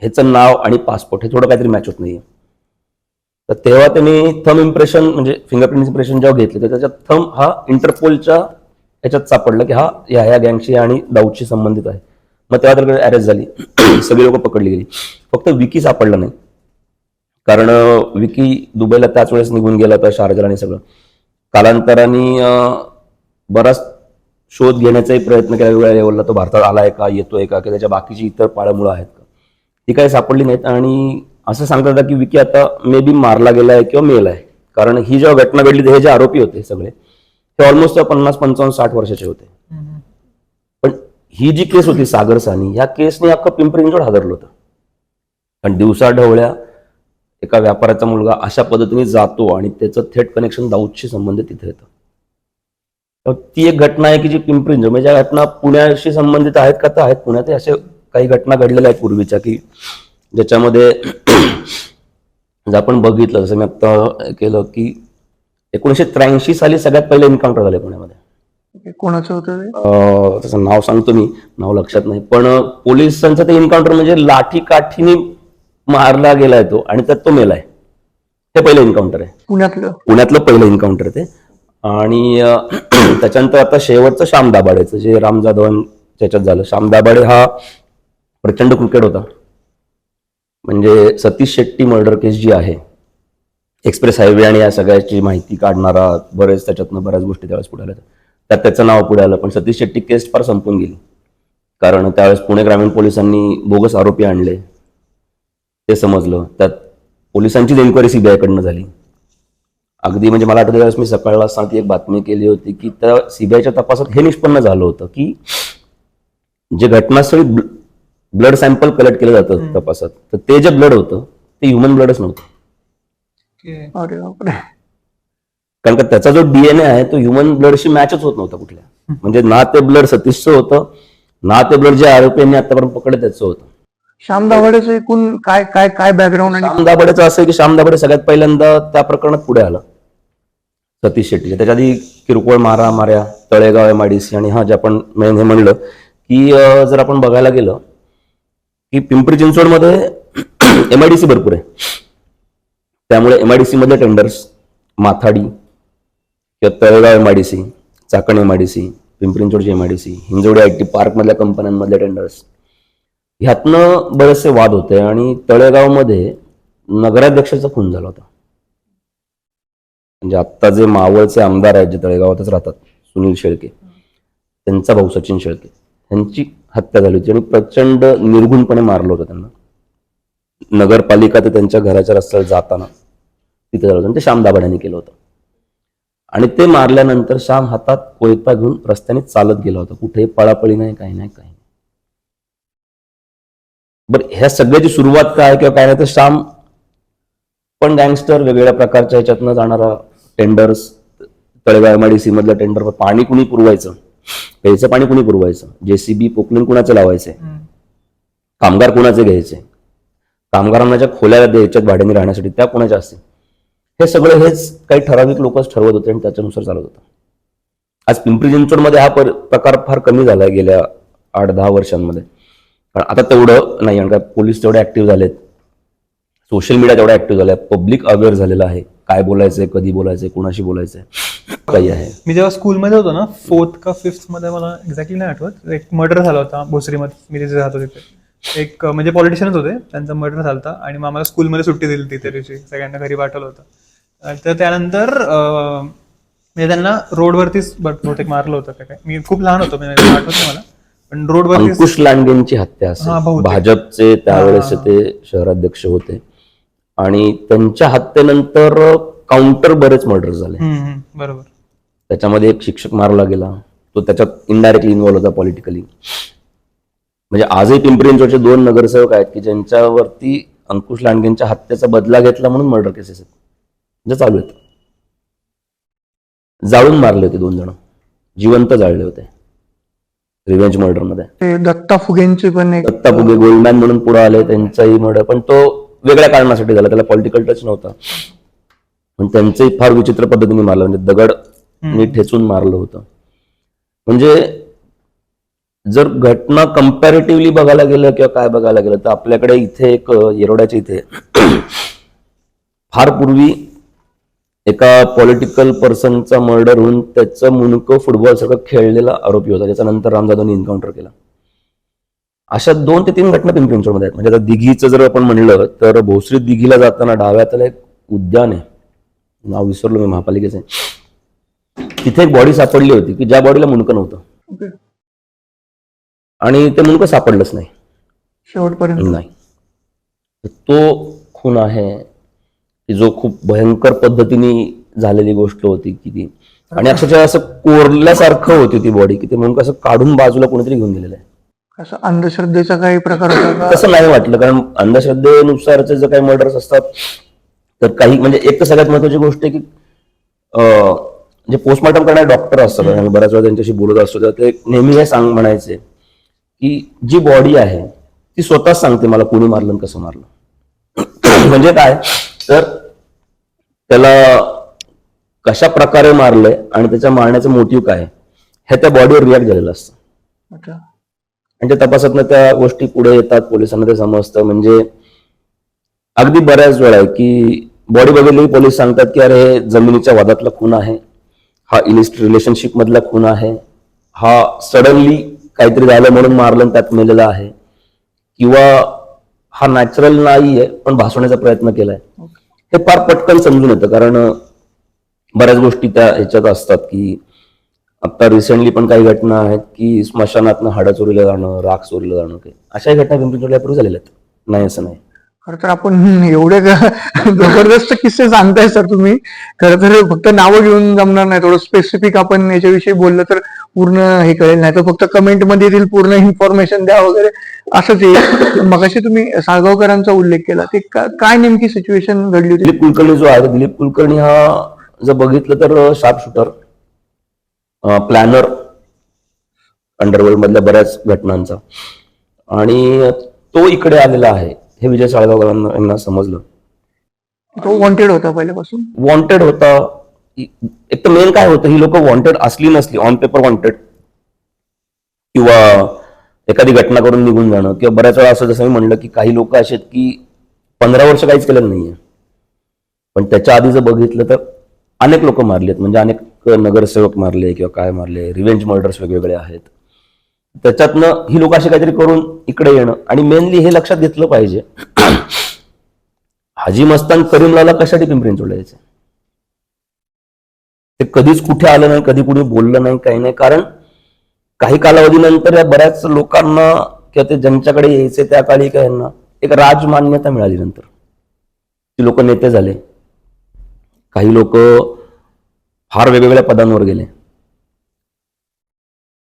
ह्याचं नाव आणि पासपोर्ट हे थोडं काहीतरी मॅच होत नाहीये. तर तेव्हा त्यांनी थंब इम्प्रेशन म्हणजे फिंगरप्रिंट इम्प्रेशन जेव्हा घेतले, तर त्याच्यात थंब हा इंटरपोलच्या ह्याच्यात सापडला की हा ह्या गँगशी आणि दाऊदशी संबंधित आहे. मग तेव्हा तर अरेस्ट झाली, सगळी लोक पकडली गेली. फक्त विकी सापडला नाही, कारण विकी दुबईला त्याच वेळेस निघून गेला होता, शारजाला आणि सगळं. कालांतराने बराच शोध घेण्याचाही प्रयत्न केला वेगळ्या लेवलला. तो भारतात आलाय का, येतोय का, की त्याच्या बाकीची इतर पाळमुळं आहेत का, ती काही सापडली नाहीत. आणि असं सांगतात की विकी आता मे बी मारला गेलाय किंवा मेलाय. कारण ही जेव्हा घटना घडली, हे जे आरोपी होते सगळे ते ऑलमोस्ट 50, 55, 60 वर्षाचे होते. पण ही जी केस होती सागर सानी, ह्या केसने अख्खं पिंपरी चिंचवड हादरलं होतं. आणि दिवसा ढवळ्या एका व्यापाऱ्याचा मुलगा अशा पद्धतीने जातो आणि त्याचं थेट कनेक्शन दाऊदशी संबंधित तिथे येतं. ती एक घटना आहे की जी पिंपरी चिंचवड म्हणजे ज्या घटना पुण्याशी संबंधित आहेत का, तर आहेत. पुण्यात असे काही घटना घडलेल्या आहेत पूर्वीच्या की ज्याच्यामध्ये जर आपण बघितलं, जसं मी आता केलं की 1983 साली सगळ्यात पहिले एन्काउंटर झाले पुण्यामध्ये. कोणाचं होतं ते? त्याचं नाव सांगतो मी, नाव लक्षात नाही, पण पोलिसांचं ते एन्काउंटर म्हणजे लाठी काठीने मारला गेलाय तो आणि त्यात तो मेलाय. ते पहिलं एन्काउंटर आहे पुण्यातलं पहिलं एन्काउंटर ते. आणि त्याच्यानंतर आता शेवटचं श्याम दाभाडेचं, जे राम जाधवन त्याच्यात झालं. श्याम दाभाडे हा प्रचंड क्रिकेट होता. म्हणजे सतीश शेट्टी मर्डर केस जी आहे, एक्सप्रेस हायवे आणि या सगळ्याची माहिती काढणारा, त्याच्यातनं बऱ्याच गोष्टी त्यावेळेस पुढे आल्या, त्यात त्याचं नाव पुढे आलं. पण सतीश शेट्टी केस फार संपून गेली, कारण त्यावेळेस पुणे ग्रामीण पोलिसांनी बोगस आरोपी आणले, ते समजलं. त्यात पोलिसांचीच एन्क्वायरी सीबीआयकडनं झाली. अगदी म्हणजे मला आठवतं त्यावेळेस मी सकाळला असताना ती एक बातमी केली होती की त्या सीबीआयच्या तपासात हे निष्पन्न झालं होतं की जे घटनास्थळी ब्लड सॅम्पल कलेक्ट केलं जातं तपासात, तर ते जे ब्लड होतं ते ह्युमन ब्लडच नव्हतं. अरे बापरे. कारण का त्याचा जो डीएनए आहे तो ह्युमन ब्लडशी मॅचच होत नव्हता कुठल्या. म्हणजे ना ते ब्लड सतीशचं होतं, ना ते ब्लड जे आरोपींनी आतापर्यंत पकडलं त्याचं होतं. श्याम दाभाडेचं एकूण काय काय काय बॅकग्राऊंड आणि श्याम दाभाडेचं असं आहे की श्याम दाभाडे सगळ्यात पहिल्यांदा त्या प्रकरणात पुढे आला सतीश शेट्टीच्या. त्याच्या आधी किरकोळ माऱ्या, तळेगाव MIDC आणि जे आपण हे म्हणलं की जर आपण बघायला गेलं की पिंपरी चिंचवडमध्ये MIDC भरपूर आहे. त्यामुळे MIDC मधले टेंडर्स, माथाडी किंवा तळेगाव MIDC, चाकण MIDC, पिंपरी चिंचवडची MIDC, हिंजवडी IT पार्क मधल्या कंपन्यांमधले टेंडर्स, ह्यातनं बरेचसे वाद होते. आणि तळेगावमध्ये नगराध्यक्षाचा खून झाला होता. म्हणजे आत्ता जे मावळचे आमदार आहेत, जे तळेगावातच राहतात, सुनील शेळके, त्यांचा भाऊ सचिन शेळके, यांची हत्या झाली होती आणि प्रचंड निर्घुणपणे मारलं होतं त्यांना. नगरपालिका ते त्यांच्या घराच्या रस्त्यावर जाताना तिथे झालं होतं. ते श्याम दाभाड्यांनी केलं होतं. आणि ते मारल्यानंतर श्याम हातात कोयता घेऊन रस्त्याने चालत गेला होता. कुठेही पळापळी नाही, काही नाही, काही नाही. बरं, ह्या सगळ्याची सुरुवात काय किंवा काय नाही, तर श्याम पण गँगस्टर, वेगवेगळ्या प्रकारच्या ह्याच्यातनं जाणारा, टेंडर्स, तळेगाव MIDC मधलं टेंडर, पाणी कुणी पुरवायचं, प्यायचं पाणी कुणी पुरवायचं, JCB पोकलिन कुणाचे लावायचे, कामगार कुणाचे घ्यायचे, कामगारांना ज्या खोल्या द्यायच्यात भाड्याने राहण्यासाठी त्या कुणाच्या असतील, हे सगळं हेच काही ठराविक लोकच ठरवत होते आणि त्याच्यानुसार चालत होतं. आज पिंपरी चिंचवडमध्ये हा प्रकार फार कमी झालाय गेल्या 8-10 वर्षांमध्ये. कारण आता तेवढं नाही, कारण का पोलीस तेवढे ऍक्टिव्ह झालेत, सोशल मीडिया तेवढा ऍक्टिव्ह झालाय, पब्लिक अवेअर झालेलं आहे, काय बोलायचंय, कधी बोलायचंय, कुणाशी बोलायचंय, काही आहे. मी जेव्हा स्कूलमध्ये होतो ना, 4th का 5th मध्ये, मला एक्झॅक्टली नाही आठवत, एक मर्डर झाला होता भोसरीमध्ये, मी तिथे राहतो तिथे. एक म्हणजे पॉलिटिशियनच होते, त्यांचा मर्डर झाला होता आणि मग आम्हाला स्कूलमध्ये सुट्टी दिली ती त्या दिवशी, सगळ्यांना घरी पाठवलं होतं. तर त्यानंतर म्हणजे त्यांना रोडवरतीच बहुतेक मारलं होतं काय, मी खूप लहान होतो, म्हणजे आठवत नाही मला, पण रोडवरतीच. अंकुश लांडेंची हत्या असेल, भाजपचे त्यावेळेस ते शहराध्यक्ष होते आणि त्यांच्या हत्येनंतर काउंटर बरेच मर्डर झाले. बरोबर. त्याच्यामध्ये एक शिक्षक मारला गेला, तो त्याच्यात इनडायरेक्टली इन्व्हॉल्व होता पॉलिटिकली. म्हणजे आजही पिंपरी चिंचवडचे 2 नगरसेवक आहेत की ज्यांच्यावरती अंकुश लांडेंच्या हत्येचा बदला घेतला म्हणून मर्डर केसेस आहेत, जे चालू आहेत. जाळून मारले होते 2 जण, जिवंत जाळले होते रिव्हेंज मर्डर मध्ये. ते दत्ता फुगेंचे पण एक, दत्ता फुगे गोल्डमॅन म्हणून पुढे आले, त्यांचाही मर्डर, पण तो वेगळ्या कारणासाठी झाला, त्याला पॉलिटिकल टच नव्हता. पण त्यांचंही फार विचित्र पद्धतीने मारलं, म्हणजे दगड ठेचून मारलं होतं. म्हणजे जर घटना कम्पॅरेटिव्हली बघायला गेलं किंवा काय बघायला गेलं, तर आपल्याकडे इथे एक येरोड्याच्या इथे फार पूर्वी एका पॉलिटिकल पर्सनचा मर्डर होऊन त्याचं मुंडकं फुटबॉल सारखं खेळलेला आरोपी होता, त्याच्यानंतर राम जाधवने एन्काउंटर केला. अशा 2 ते 3 घटना पिंपरी चिंचवडमध्ये आहेत. म्हणजे आता दिघीचं जर आपण म्हणलं तर भोसरी दिघीला जाताना डाव्यातलं एक उद्यान आहे, नाव विसरलो मी महापालिकेचं, तिथे एक बॉडी सापडली होती की ज्या बॉडीला मुंडकं नव्हतं आणि ते मुंडकं सापडलंच नाही शेवटपर्यंत नाही. तो खून आहे की जो खूप भयंकर पद्धतीने झालेली गोष्ट होती की ती, आणि अक्षरशः असं कोरल्यासारखं होती ती बॉडी की ते मुंडकं असं काढून बाजूला कोणीतरी घेऊन गेलेलं आहे. असं अंधश्रद्धेचा काही प्रकार होता का? तसं नाही वाटलं, कारण अंधश्रद्धेनुसारचे जे काही मर्डर्स असतात तर काही, म्हणजे एक तर सगळ्यात महत्वाची गोष्ट आहे की जे पोस्टमॉर्टम करणारे डॉक्टर असतात, आणि बऱ्याच वेळा त्यांच्याशी बोलत असतो, तर ते नेहमी हे म्हणायचे की जी बॉडी आहे ती स्वतःच सांगते मला कोणी मारलं आणि कसं मारलं. म्हणजे काय, तर त्याला कशा प्रकारे मारलंय आणि त्याच्या मारण्याचं मोटिव्ह काय हे त्या बॉडीवर रिॲक्ट झालेलं असतं. अच्छा. आणि त्या तपासातनं त्या गोष्टी पुढे येतात, पोलिसांना ते समजतं. म्हणजे अगदी बऱ्याच वेळा आहे की बॉडी बघितली पोलीस सांगतात की अरे जमिनीच्या वादातला खून आहे, हा इलिस्ट रिलेशनशिप मधला खून आहे, हा सडनली काहीतरी झालं म्हणून मारलं आणि त्यात मेलेला आहे, किंवा हा नॅचरल नाहीये पण भासवण्याचा प्रयत्न केलाय. हे फार पटकन समजून येतं, कारण बऱ्याच गोष्टी त्या ह्याच्यात असतात की आता रिसेंटली पण काही घटना आहेत की स्मशानातनं हाडं चोरीला जाणं, राख चोरीला जाणं, काही अशाही घटना पिंपरी चिंचवड यापूर्वी झालेल्या आहेत, नाही असं नाही. खरं तर आपण एवढे जबरदस्त किस्से सांगताय सर तुम्ही, खरं तर फक्त नावं घेऊन जमणार नाही, थोडं स्पेसिफिक आपण याच्याविषयी बोललं तर पूर्ण हे कळेल, नाही तर फक्त कमेंट मध्ये येतील पूर्ण इन्फॉर्मेशन द्या वगैरे असंच येईल. मगाशी तुम्ही साळगावकरांचा उल्लेख केला, ते काय नेमकी सिच्युएशन घडली होती? दिलीप कुलकर्णी जो आहे, दिलीप कुलकर्णी हा जर बघितलं तर शार्प शूटर, प्लॅनर अंडरवर्ल्ड मधल्या बऱ्याच घटनांचा, आणि तो इकडे आलेला आहे हे विजय साळगावकरांना यांना समजलं. तो वॉन्टेड होता पहिल्यापासून, वॉन्टेड होता. एक तर मेन काय होतं, ही लोक वॉन्टेड असली नसली, ऑन पेपर वॉन्टेड किंवा एखादी घटना करून निघून जाणं, किंवा बऱ्याच वेळा असं जसं मी म्हणलं की काही लोक असे आहेत की 15 वर्ष काहीच केलेलं नाहीये, पण त्याच्या आधी जर बघितलं तर अनेक लोक मारलेत, म्हणजे अनेक नगरसेवक मारले किंवा काय मारले, रिव्हेंज मर्डर्स वेगवेगळे आहेत. त्याच्यातनं ही लोक असे काहीतरी करून इकडे येणं, आणि मेनली हे लक्षात घेतलं पाहिजे हाजी मस्तान करीमलाला कशासाठी पिंपरी चिंचवडला यायचे, ते कधीच कुठे आलं नाही, कधी कुणी बोललं नाही, काही नाही. कारण काही कालावधीनंतर या बऱ्याच लोकांना किंवा ते ज्यांच्याकडे यायचे त्या काळी काय यांना एक राजमान्यता मिळाली. नंतर ती लोक नेते झाले, काही लोक फार वेगवेगळ्या पदांवर गेले,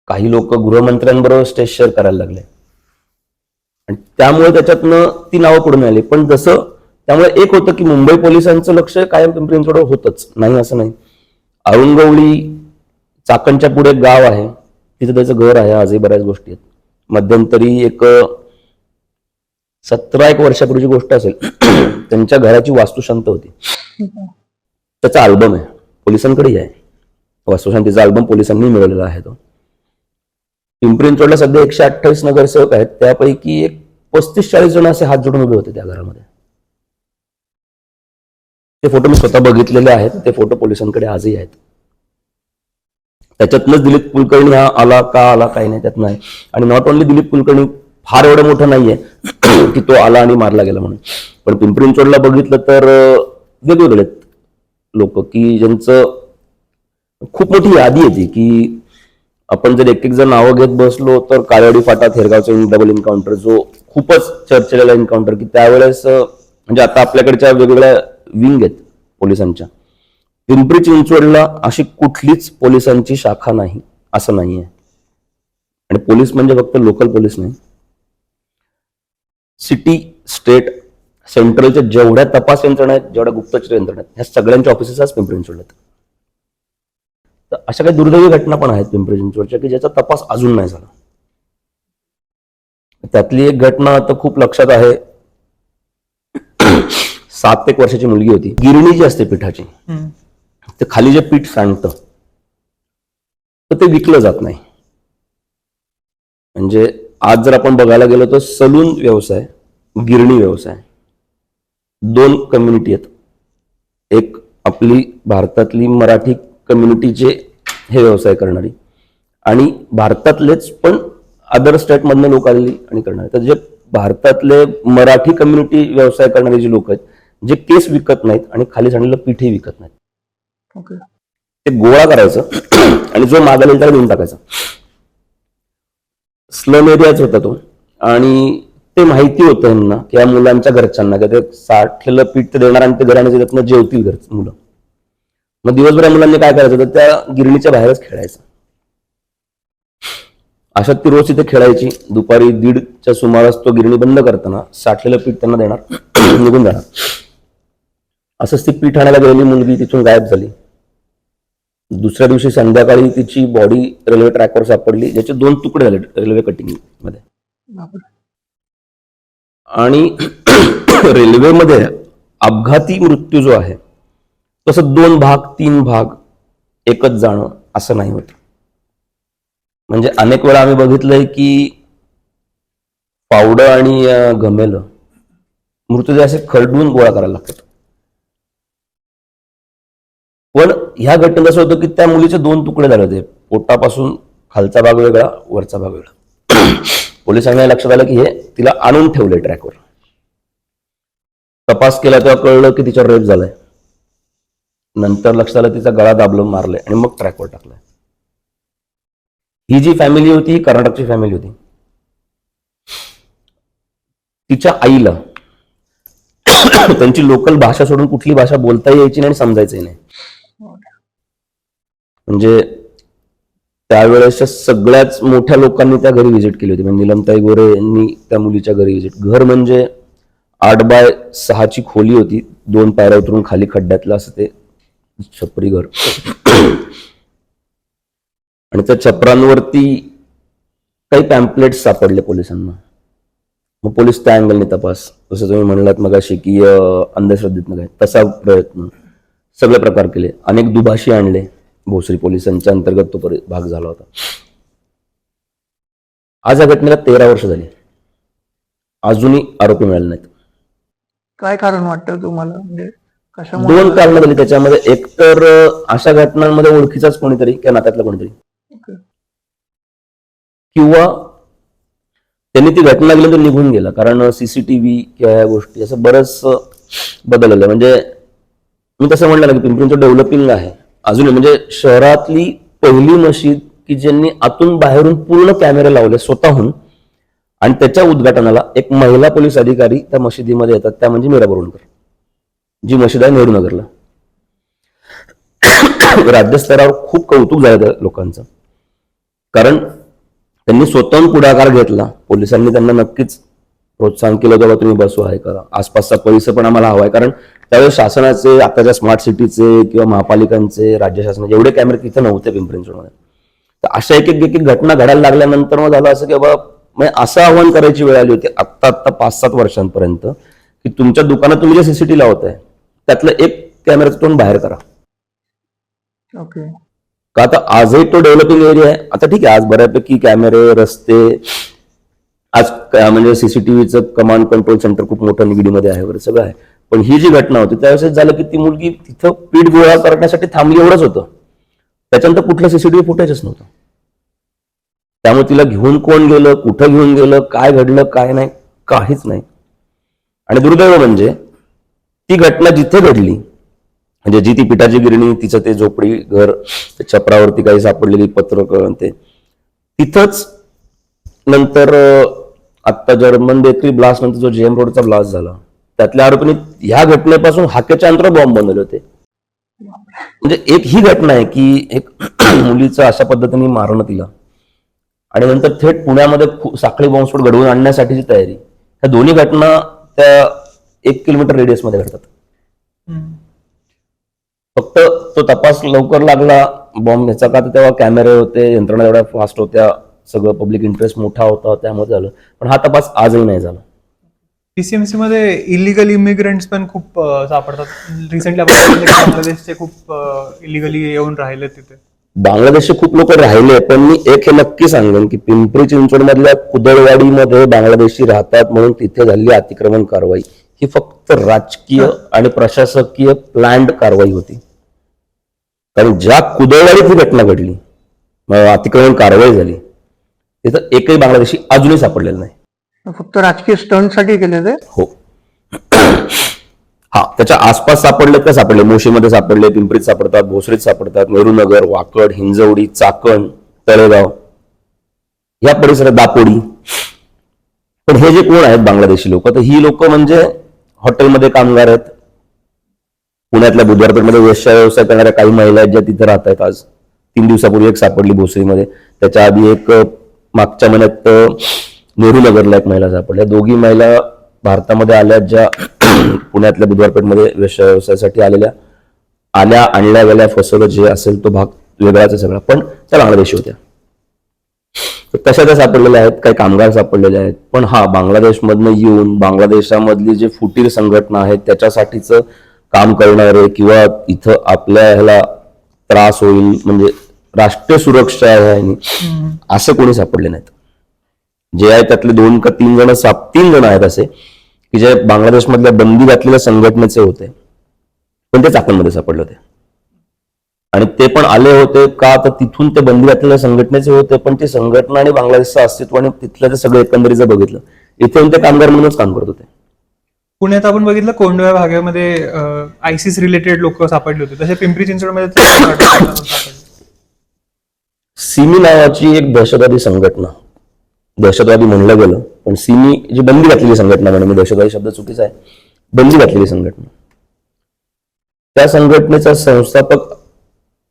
काही लोक गृहमंत्र्यांबरोबर स्टेज शेअर करायला लागले, आणि त्यामुळे त्याच्यातनं ती नावं पुढे आली. पण जसं त्यामुळे एक होतं की मुंबई पोलिसांचं लक्ष कायम पिंपरी चिंचवडवर होतच, नाही असं नाही. औरंगवली चाकणच्या पुढे एक गाव आहे, तिथे त्याचं घर आहे, आजही बऱ्याच गोष्टी आहेत. मध्यंतरी एक 17 वर्षापूर्वीची गोष्ट असेल, त्यांच्या घराची वास्तुशांत होती. त्याचा अल्बम आहे, पोलिसांकडेही आहे, वास्तुशांतीचा अल्बम पोलिसांनी मिळवलेला आहे तो. पिंपरी चिंचवडला सध्या 128 नगरसेवक आहेत, त्यापैकी एक 35-40 जण असे हात जोडून उभे होते त्या घरामध्ये. ते फोटो मी स्वतः बघितलेले आहेत, ते फोटो पोलिसांकडे आजही आहेत. त्याच्यातनंच दिलीप कुलकर्णी हा आला का आला काही नाही, त्यात नाही. आणि नॉट ओनली दिलीप कुलकर्णी फार एवढं मोठं नाहीये की तो आला आणि मारला गेला म्हणून. पण पिंपरी चिंचवडला बघितलं तर वेगवेगळे लोक की ज्यांचं खूप मोठी यादी येते, की आपण जर एक एक जण नावं घेत बसलो तर काळेवाडी फाटा थेरगावचा डबल एन्काउंटर जो खूपच चर्चेला एन्काउंटर, की त्यावेळेस म्हणजे आता आपल्याकडच्या वेगवेगळ्या विंग आहेत पोलिसांच्या, पिंपरी चिंचवडला अशी कुठलीच पोलिसांची शाखा नाही असं नाहीये. आणि पोलीस म्हणजे फक्त लोकल पोलीस नाही, सिटी, स्टेट, सेंट्रलच्या जेवढ्या तपास यंत्रणा आहेत, जेवढ्या गुप्तचर यंत्रणा आहेत, ह्या सगळ्यांच्या ऑफिसेस आज पिंपरी चिंचवडला. तर अशा काही दुर्दैवी घटना पण आहेत पिंपरी चिंचवडच्या की ज्याचा तपास अजून नाही झाला. त्यातली एक घटना आता खूप लक्षात आहे. 7 वर्षाची मुलगी होती, गिरणी जी असते पिठाची, ते खाली जे पीठ सांडतं तर ते विकलं जात नाही. म्हणजे आज जर आपण बघायला गेलो तर सलून व्यवसाय, गिरणी व्यवसाय, 2 कम्युनिटी आहेत. एक आपली भारतातली मराठी कम्युनिटीचे हे व्यवसाय करणारी, आणि भारतातलेच पण अदर स्टेट मधनं लोक आलेली आणि करणारे. तर जे भारतातले मराठी कम्युनिटी व्यवसाय करणारे जे लोक आहेत, जे केस विकत नाहीत आणि खाली सांडलेलं पीठही विकत नाहीत, ओके, ते गोळा करायचं आणि जो मागायला त्याला देऊन टाकायचा. स्लम एरियाच होता तो, आणि ते माहिती होतं यांना की या मुलांच्या घरच्यांना की ते साठलेलं पीठ ते देणार आणि ते घराने त्यातनं जेवतील घर मुलं. मग दिवसभर मुलांनी काय करायचं तर त्या गिरणीच्या बाहेरच खेळायचं. अशात ती रोज तिथे खेळायची. दुपारी 1:30च्या सुमारास तो गिरणी बंद करताना साठलेलं पीठ त्यांना देणार, निघून जाणार. असंच ती पीठ आणायला गेलेली मुलगी तिथून गायब झाली. दुसऱ्या दिवशी संध्याकाळी तिची बॉडी रेल्वे ट्रॅकवर सापडली, ज्याचे 2 तुकडे झाले रेल्वे कटिंग मध्ये. आणि रेल्वेमध्ये अपघाती मृत्यू जो आहे तसं 2 भाग 3 भाग एकच जाणं असं नाही होत. म्हणजे अनेक वेळा आम्ही बघितलंय की पावडं आणि घमेलं मृतदेह असे खरडून गोळा करायला लागतात. पण ह्या घटनेत असं होतं की त्या मुलीचे 2 तुकडे झाले होते, पोटापासून खालचा भाग वेगळा, वरचा भाग वेगळा. पोलिसांना लक्षात आलं की हे तिला आणून ठेवले ट्रॅकवर. तपास केला तेव्हा कळलं की तिच्यावर रेप झालाय. नंतर लक्षात आलं तिचा गळा दाबलं, मारलंय आणि मग ट्रॅकवर टाकलाय. ही जी फॅमिली होती ही कर्नाटकची फॅमिली होती. तिच्या आईला त्यांची लोकल भाषा सोडून कुठली भाषा बोलता यायची नाही आणि समजायचंही नाही. म्हणजे त्यावेळेसच्या सगळ्याच मोठ्या लोकांनी त्या घरी व्हिजिट केली होती. म्हणजे निलमताई गोरे यांनी त्या मुलीच्या घरी व्हिजिट. घर म्हणजे 8x6ची खोली होती, 2 पायऱ्या उतरून खाली खड्ड्यातलं असं ते छपरी घर. आणि त्या छपरांवरती काही पॅम्पलेट्स सापडले पोलिसांना. मग पोलीस त्या अँगलने तपास, जसं तुम्ही म्हणलात मगाशी की अंधश्रद्धेतनं काय, तसा प्रयत्न, सगळे प्रकार केले. अनेक दुभाषी आणले, भोसरी पोलिसांच्या अंतर्गत तो भाग झाला होता. आज या घटनेला 13 वर्ष झाली, अजूनही आरोपी मिळाले नाहीत. काय कारण वाटतं तुम्हाला? म्हणजे कशामुळे दोन कारणं झाली त्याच्यामध्ये. एक तर अशा घटनांमध्ये ओळखीचाच कोणीतरी किंवा नात्यातला कोणीतरी, किंवा त्यांनी ती घटना गेल्यानंतर निघून गेला. कारण सीसीटीव्ही किंवा या गोष्टी असं बरंच बदललं. म्हणजे मी तसं म्हणलं ना की पिंपरीचं डेव्हलपिंग आहे अजूनही. म्हणजे शहरातली पहिली मशीद की ज्यांनी आतून बाहेरून पूर्ण कॅमेरे लावले स्वतःहून, आणि त्याच्या उद्घाटनाला एक महिला पोलीस अधिकारी त्या मशिदीमध्ये येतात, त्या म्हणजे मीरा बोरवणकर, जी मशीद आहे नेहरू नगरला. राज्यस्तरावर खूप कौतुक झालं त्या लोकांचं, कारण त्यांनी स्वतःहून पुढाकार घेतला. पोलिसांनी त्यांना नक्कीच प्रोत्साहन केलं होतं, तुम्ही बसू आहे का, आसपासचा परिसर पण आम्हाला हवा आहे. कारण त्यावेळेस शासनाचे, आताच्या स्मार्ट सिटीचे किंवा महापालिकांचे, राज्य शासनाचे एवढे कॅमेरे तिथे नव्हते पिंपरी चिंचवडमध्ये. तर अशा एक एक घटना घडायला लागल्यानंतर मग झालं असं की बाबा असं आव्हान करायची वेळ आली होती आत्ता 5-7 वर्षांपर्यंत, की तुमच्या दुकानात तुम्ही जे सीसीटीव्ही लावताय त्यातलं एक कॅमेराचं तोंड बाहेर करा. ओके. का आता आजही तो डेव्हलपिंग एरिया आहे. आता ठीक आहे, आज बऱ्यापैकी कॅमेरे, रस्ते, आज म्हणजे सीसीटीव्हीचं कमांड कंट्रोल सेंटर खूप मोठं निगडीमध्ये आहे वगैरे सगळं आहे. पण ही जी घटना होती त्यावेळेस झालं की ती मुलगी तिथं पीठ गोळा करण्यासाठी थांबली, एवढंच होतं. त्याच्यानंतर कुठलं सीसीटीव्ही फुटेजच नव्हतं. त्यामुळे तिला घेऊन कोण गेलं, कुठं घेऊन गेलं, काय घडलं, काय नाही, काहीच नाही. आणि दुर्दैव म्हणजे ती घटना जिथे घडली, म्हणजे जी ती पिठाची गिरणी, तिचं ते झोपडी घर, छपरावरती काही सापडलेली पत्रकं, ते तिथंच नंतर आत्ता जर्मन बेकरी ब्लास्ट नंतर जो जेएम रोडचा ब्लास्ट झाला, त्यातल्या आरोपींनी ह्या घटनेपासून हाकेच्या अंतरावर बॉम्ब बनवले होते. म्हणजे एक ही घटना आहे की एक मुलीचं अशा पद्धतीने मारणं तिला, आणि नंतर थेट पुण्यामध्ये साखळी बॉम्बस्फोट घडवून आणण्यासाठीची तयारी. ह्या दोन्ही घटना त्या 1 किलोमीटर रेडियस मध्ये घडतात. फक्त तो तपास लवकर लागला बॉम्ब ह्याचा का, तेव्हा कॅमेरे होते, यंत्रणा एवढ्या फास्ट होत्या, सगळं पब्लिक इंटरेस्ट मोठा होता, त्यामुळे झालं. पण हा तपास आजही नाही झाला. पीसीएमसी मध्ये इलिगल इमिग्रंट्स पण खूप सापडतात. रिसेंटली आपण बांगलादेशचे खूप इलिगली येऊन राहिले तिथे. बांगलादेशचे खूप लोक राहिले, पण मी एक हे नक्की सांगेन की पिंपरी चिंचवड मधल्या कुदळवाडीमध्ये बांगलादेशी राहतात म्हणून तिथे झालेली अतिक्रमण कारवाई ही फक्त राजकीय आणि प्रशासकीय प्लॅन्ड कारवाई होती. कारण ज्या कुदळवाडीत ही घटना घडली, अतिक्रमण कारवाई झाली, तिथं एकही बांगलादेशी अजूनही सापडलेला नाही. फक्त राजकीय स्टंट साठी केले ते. हो. हा, त्याच्या आसपास सापडले का सापडले, मोशीमध्ये सापडले, पिंपरीत सापडतात, भोसरीत सापडतात, नेहरूनगर, वाकड, हिंजवडी, चाकण, तळेगाव या परिसरात, दापोडी. पण हे जे कोण आहेत बांगलादेशी लोक, तर ही लोक म्हणजे हॉटेलमध्ये कामगार आहेत. पुण्यातल्या बुधवारपेठमध्ये व्यवसाय करणाऱ्या काही महिला आहेत ज्या तिथे राहत आहेत. आज 3 दिवसापूर्वी एक सापडली भोसरीमध्ये, त्याच्या आधी एक मागच्या महिन्यात नेहरूनगरला एक महिला सापडल्या. दोघी महिला भारतामध्ये आल्या, ज्या पुण्यातल्या बुधवारपेठमध्ये व्यवसायासाठी आल्या, आणल्या गेल्या, फसवलं जे असेल तो भाग वेगळाच आहे सगळा, पण त्या बांगलादेशी होत्या. तशा त्या सापडलेल्या आहेत, काही कामगार सापडलेले आहेत. पण हा, बांगलादेशमधनं येऊन बांगलादेशामधली जे फुटीर संघटना आहेत त्याच्यासाठीच काम करणारे, किंवा इथं आपल्या ह्याला त्रास होईल म्हणजे राष्ट्रीय सुरक्षा आहे असे कोणी सापडले नाहीत. जे आहे त्यातले 2 का 3 जण 3 जण आहेत असे की जे बांगलादेशमधल्या बंदी घातलेल्या संघटनेचे होते, पण ते चाकणमध्ये सापडले होते. आणि ते पण आले होते का, तर तिथून ते बंदी घातलेल्या संघटनेचे होते, पण ती संघटना आणि बांगलादेशचं अस्तित्व आणि तिथलं ते सगळं एकंदरीत बघितलं, इथे ते कामगार म्हणूनच काम करत होते. पुण्यात आपण बघितलं कोंडव्या भागामध्ये आयसिस रिलेटेड लोक सापडले होते, तसे पिंपरी चिंचवडमध्ये सिमी नावाची एक दहशतवादी संघटना, दहशतवादी म्हणलं गेलं, पण सिमी जी बंदी घातलेली संघटना, म्हणून मी दहशतवादी शब्द चुकीचा आहे, बंदी घातलेली संघटना, त्या संघटनेचा संस्थापक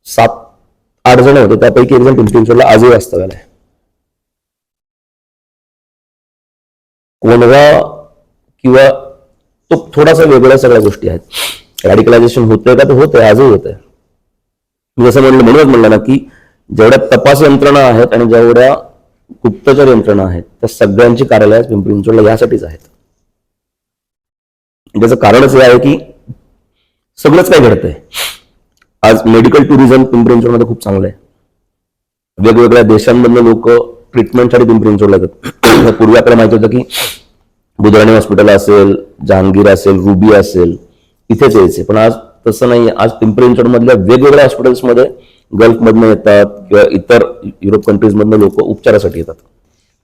7-8 जण होते. त्यापैकी एक जण पिंपरी चिंचवडला आजही वास्तव्याला आहे. कोणवा किंवा तो थोडासा वेगळ्या सगळ्या गोष्टी आहेत. रॅडिकलायझेशन होतंय का, तर होतंय, आजही होतंय. मी जसं म्हणूनच म्हणलं ना की जेवढ्या तपास यंत्रणा आहेत आणि जेवढ्या गुप्तचर यंत्रणा आहेत त्या सगळ्यांची कार्यालय पिंपरी चिंचवडला यासाठीच आहेत. त्याचं कारणच हे आहे की सगळंच काय घडतंय. आज मेडिकल टुरिझम पिंपरी चिंचवडमध्ये खूप चांगलं आहे. वेगवेगळ्या देशांमधले लोक ट्रीटमेंटसाठी पिंपरी चिंचवडला येतात. पूर्वी आपल्याला माहिती होतं की बुधराणी हॉस्पिटल असेल, जहांगीर असेल, रुबी असेल, इथेच यायचे. पण आज तसं नाही. आज पिंपरी चिंचवड मधल्या वेगवेगळ्या हॉस्पिटल्समध्ये गल्फमधनं येतात किंवा इतर युरोप कंट्रीज मधनं लोक उपचारासाठी येतात.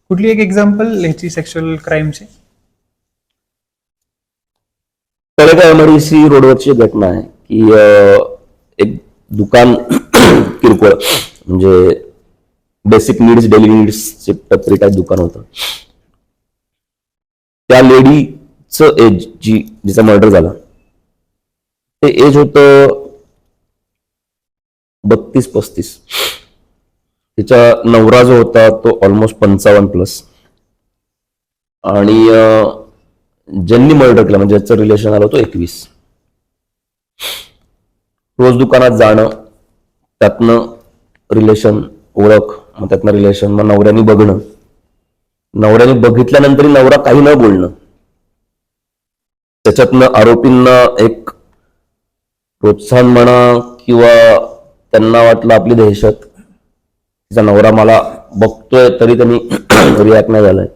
कुठली एक एक्झाम्पल ह्याची सेक्शुअल क्राईमची? तळेगाव एमआयडीसी रोडवरची एक घटना आहे की एक दुकान किरकोळ म्हणजे बेसिक नीड्स डेली नीड्सचे टपरी टाईप दुकान होतं. त्या लेडीचं एज जिचा मर्डर झाला ते एज होतं 32-35. तिचा नवरा जो होता तो ऑलमोस्ट 55+. आणि ज्यांनी मर्डर केला म्हणजे ज्याचं रिलेशन आलं होतं 21. रोज दुकानात जाणं, त्यातनं रिलेशन, ओळख, मग त्यातनं रिलेशन, मग नवऱ्याने बघणं, नवऱ्याने बघितल्यानंतर नवरा काही न बोलणं, त्याच्यातनं आरोपींना एक प्रोत्साहन म्हणा किंवा त्यांना वाटलं आपली दहशत, तिचा नवरा मला बघतोय तरी त्यांनी रिॲक्ट नाही झालाय.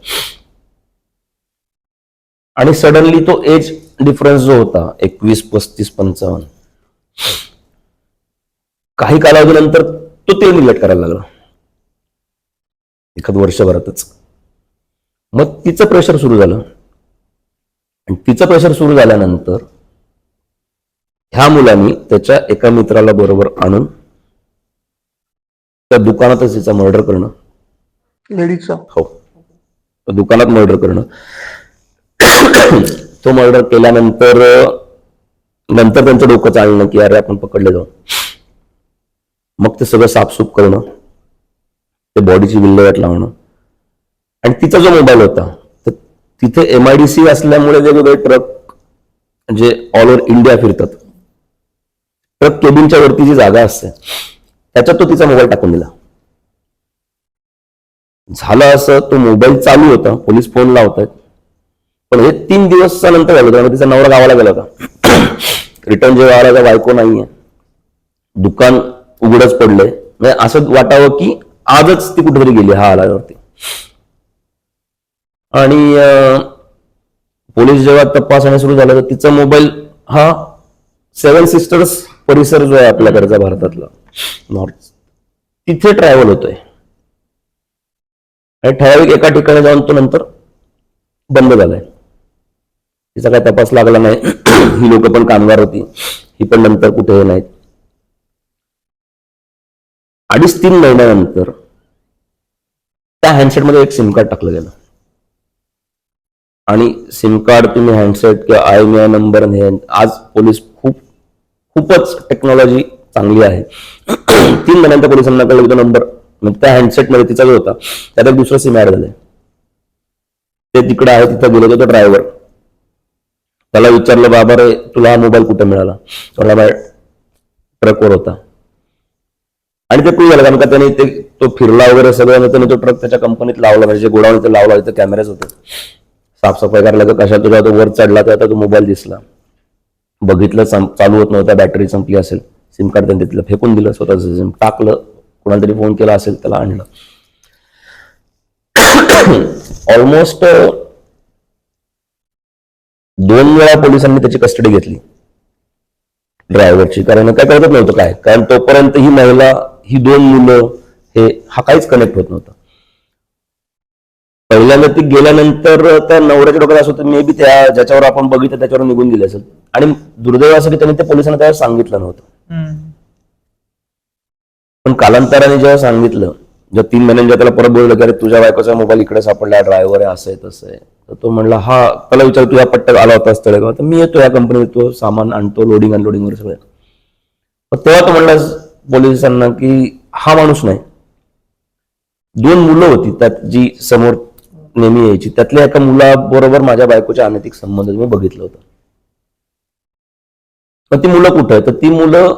आणि सडनली तो एज डिफरन्स जो होता 21, 35, 55, काही कालावधीनंतर तो ते निगलेक्ट करायला लागला एखाद वर्षभरातच. मग तिचं प्रेशर सुरू झालं आणि तिचं प्रेशर सुरू झाल्यानंतर ह्या मुलांनी त्याच्या एका मित्राला बरोबर आणून त्या दुकानातच तिचा मर्डर करणं. लेडीजचा? हो, त्या दुकानात मर्डर करणं. तो मर्डर केल्यानंतर नंतर त्यांचं डोकं चालणं की अरे आपण पकडले जाऊ. मग ते सगळं साफसूफ करणं, ते बॉडीची विल्हेवाट लावणं. आणि तिचा जो मोबाईल होता तर तिथे एमआयडीसी असल्यामुळे वेगवेगळे ट्रक जे ऑल ओव्हर इंडिया फिरतात, ट्रक केबिनच्या वरती जी जागा असते त्याच्यात तो तिचा मोबाईल टाकून दिला. झालं असं, तो मोबाईल चालू होता, पोलीस फोन लावतात, पण हे 3 दिवसाच्या नंतर झालं होतं. तिचा नवरा गावाला गेला होता. रिटर्न जेव्हा आला बायको नाहीये, दुकान उघडच पडलंय, म्हणजे असं वाटावं की आजच ती कुठेतरी गेली हा आल्यावरती. आणि पोलीस जेव्हा तपासणी सुरू झालं तर तिचा मोबाईल हा 7 सिस्टर्स परिसर जो आहे आपल्याकडचा भारतातला नॉर्थ, तिथे ट्रॅव्हल होतोय. आणि ठराविक एका ठिकाणी जाऊन तो नंतर बंद झालाय. तिचा काही तपास लागला नाही. ही लोक पण कामगार होती, ही पण नंतर कुठे नाहीत. 2.5-3 महिन्यानंतर त्या हँडसेटमध्ये एक सिम कार्ड टाकलं गेलं. आणि सिम कार्ड तुम्ही हँडसेट किंवा IMEI नंबर, आज पोलीस खूपच टेक्नॉलॉजी चांगली आहे. 3 महिन्यानंतर पोलिसांना कळलं की तो नंबर म्हणजे त्या हँडसेटमध्ये तिचा जो होता त्यात एक दुसरं सिम ऍड झालंय. ते तिकडे आहे, तिथं गेलो तो ड्रायव्हर. त्याला विचारलं बाबा रे तुला हा मोबाईल कुठे मिळाला? ट्रकवर होता. आणि ते प्रूव्ह झालं कारण का त्याने तो फिरला वगैरे सगळं, त्याने तो ट्रक त्याच्या कंपनीत लावला, म्हणजे गोडाऊन इथे लावला, तिथे कॅमेरेज होते. साफसफाई करायला तर कशा तुझ्या तो वर चढला तर तो मोबाईल दिसला, बघितलं चालू होत नव्हता, बॅटरी संपली असेल, सिम कार्ड त्यांनी तिथलं फेकून दिलं, स्वतःचं सिम टाकलं, कोणाला तरी फोन केला असेल त्याला आणलं. ऑलमोस्ट 2 वेळा पोलिसांनी त्याची कस्टडी घेतली ड्रायव्हरची, कारण काय कळत नव्हतं काय, कारण तोपर्यंत ही महिला, ही 2 मुलं, हा काहीच कनेक्ट होत नव्हता. पहिल्यांदा ती गेल्यानंतर त्या नवऱ्याच्या डोक्यात असं होतं मे बी त्या ज्याच्यावर आपण बघितलं त्याच्यावर निघून गेले असेल. आणि दुर्दैव असं की त्यांनी ते पोलिसांना त्यावेळेस सांगितलं नव्हतं. पण कालांतराने जेव्हा सांगितलं, जेव्हा 3 महिन्यांनी त्याला परत बोललं की अरे तुझ्या बायकोचा मोबाईल इकडे सापडला, ड्रायव्हर आहे, असं आहे तसं आहे, तर तो म्हणला हा, त्याला विचार तू या पट्ट्यात आला होतास तळेगाव? तर मी येतो या कंपनीत, तो सामान आणतो, लोडिंग अनलोडिंग वगैरे सगळं. तेव्हा तो म्हणला पोलिसांना की हा माणूस नाही. 2 मुलं होती त्यात जी समोर नेहमी यायची, त्यातल्या एका मुलाबरोबर माझ्या बायकोच्या अनैतिक संबंध मी बघितलं होतं. पण ती मुलं कुठं आहे? तर ती मुलं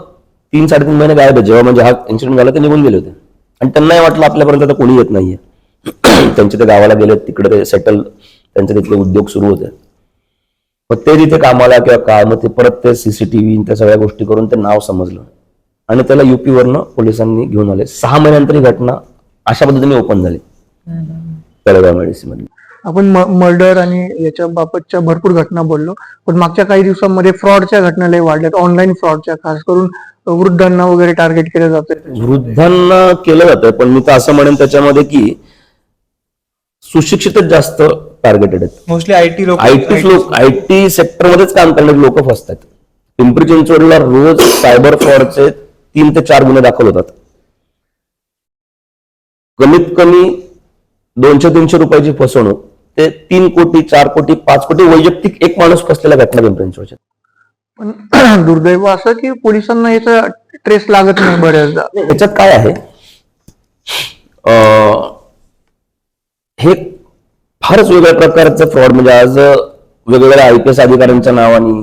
3-3.5 महिने गायब आहे. जेव्हा म्हणजे हा इन्सिडेंट झाला ते निघून गेले होते. आणि त्यांनाही वाटलं आपल्यापर्यंत आता कोणी येत नाहीये. त्यांचे ते गावाला गेले, तिकडे ते सेटल, त्यांचे तिथले उद्योग सुरू होते. मग ते जिथे कामाला किंवा काय, मग ते परत ते CCTV त्या सगळ्या गोष्टी करून ते नाव समजलं आणि त्याला UP वरनं पोलिसांनी घेऊन आले. 6 महिन्यानंतर ही घटना अशा पद्धतीने ओपन झाली तळेगाव मेडिसी मध्ये. आपण मर्डर आणि याच्या बाबतच्या भरपूर घटना बोललो, पण मागच्या काही दिवसांमध्ये फ्रॉडच्या घटना लय वाढल्यात, ऑनलाईन फ्रॉडच्या, खास करून वृद्धांना वगैरे टार्गेट केलं जातं. वृद्धांना केलं जातं, पण मी तर असं म्हणेन त्याच्यामध्ये की सुशिक्षितच जास्त टार्गेटेड आहेत. मोस्टली आयटी लोक आयटी सेक्टरमध्येच काम करणारे लोक फसतात. पिंपरी चिंचवडला रोज सायबर फ्रॉडचे 3 ते 4 गुन्हे दाखल होतात. कमीत कमी 200-300 रुपयाची फसवणूक ते 3 कोटी 4 कोटी 5 कोटी वैयक्तिक एक माणूस फसलेल्या घटना पिंपरी चिंचवडच्या. पण दुर्दैव असं की पोलिसांना याचा ट्रेस लागत नाही बऱ्याचदा. याच्यात काय आहे, हे फारच वेगळ्या प्रकारचं फ्रॉड. म्हणजे आज वेगवेगळ्या IPS अधिकाऱ्यांच्या नावाने,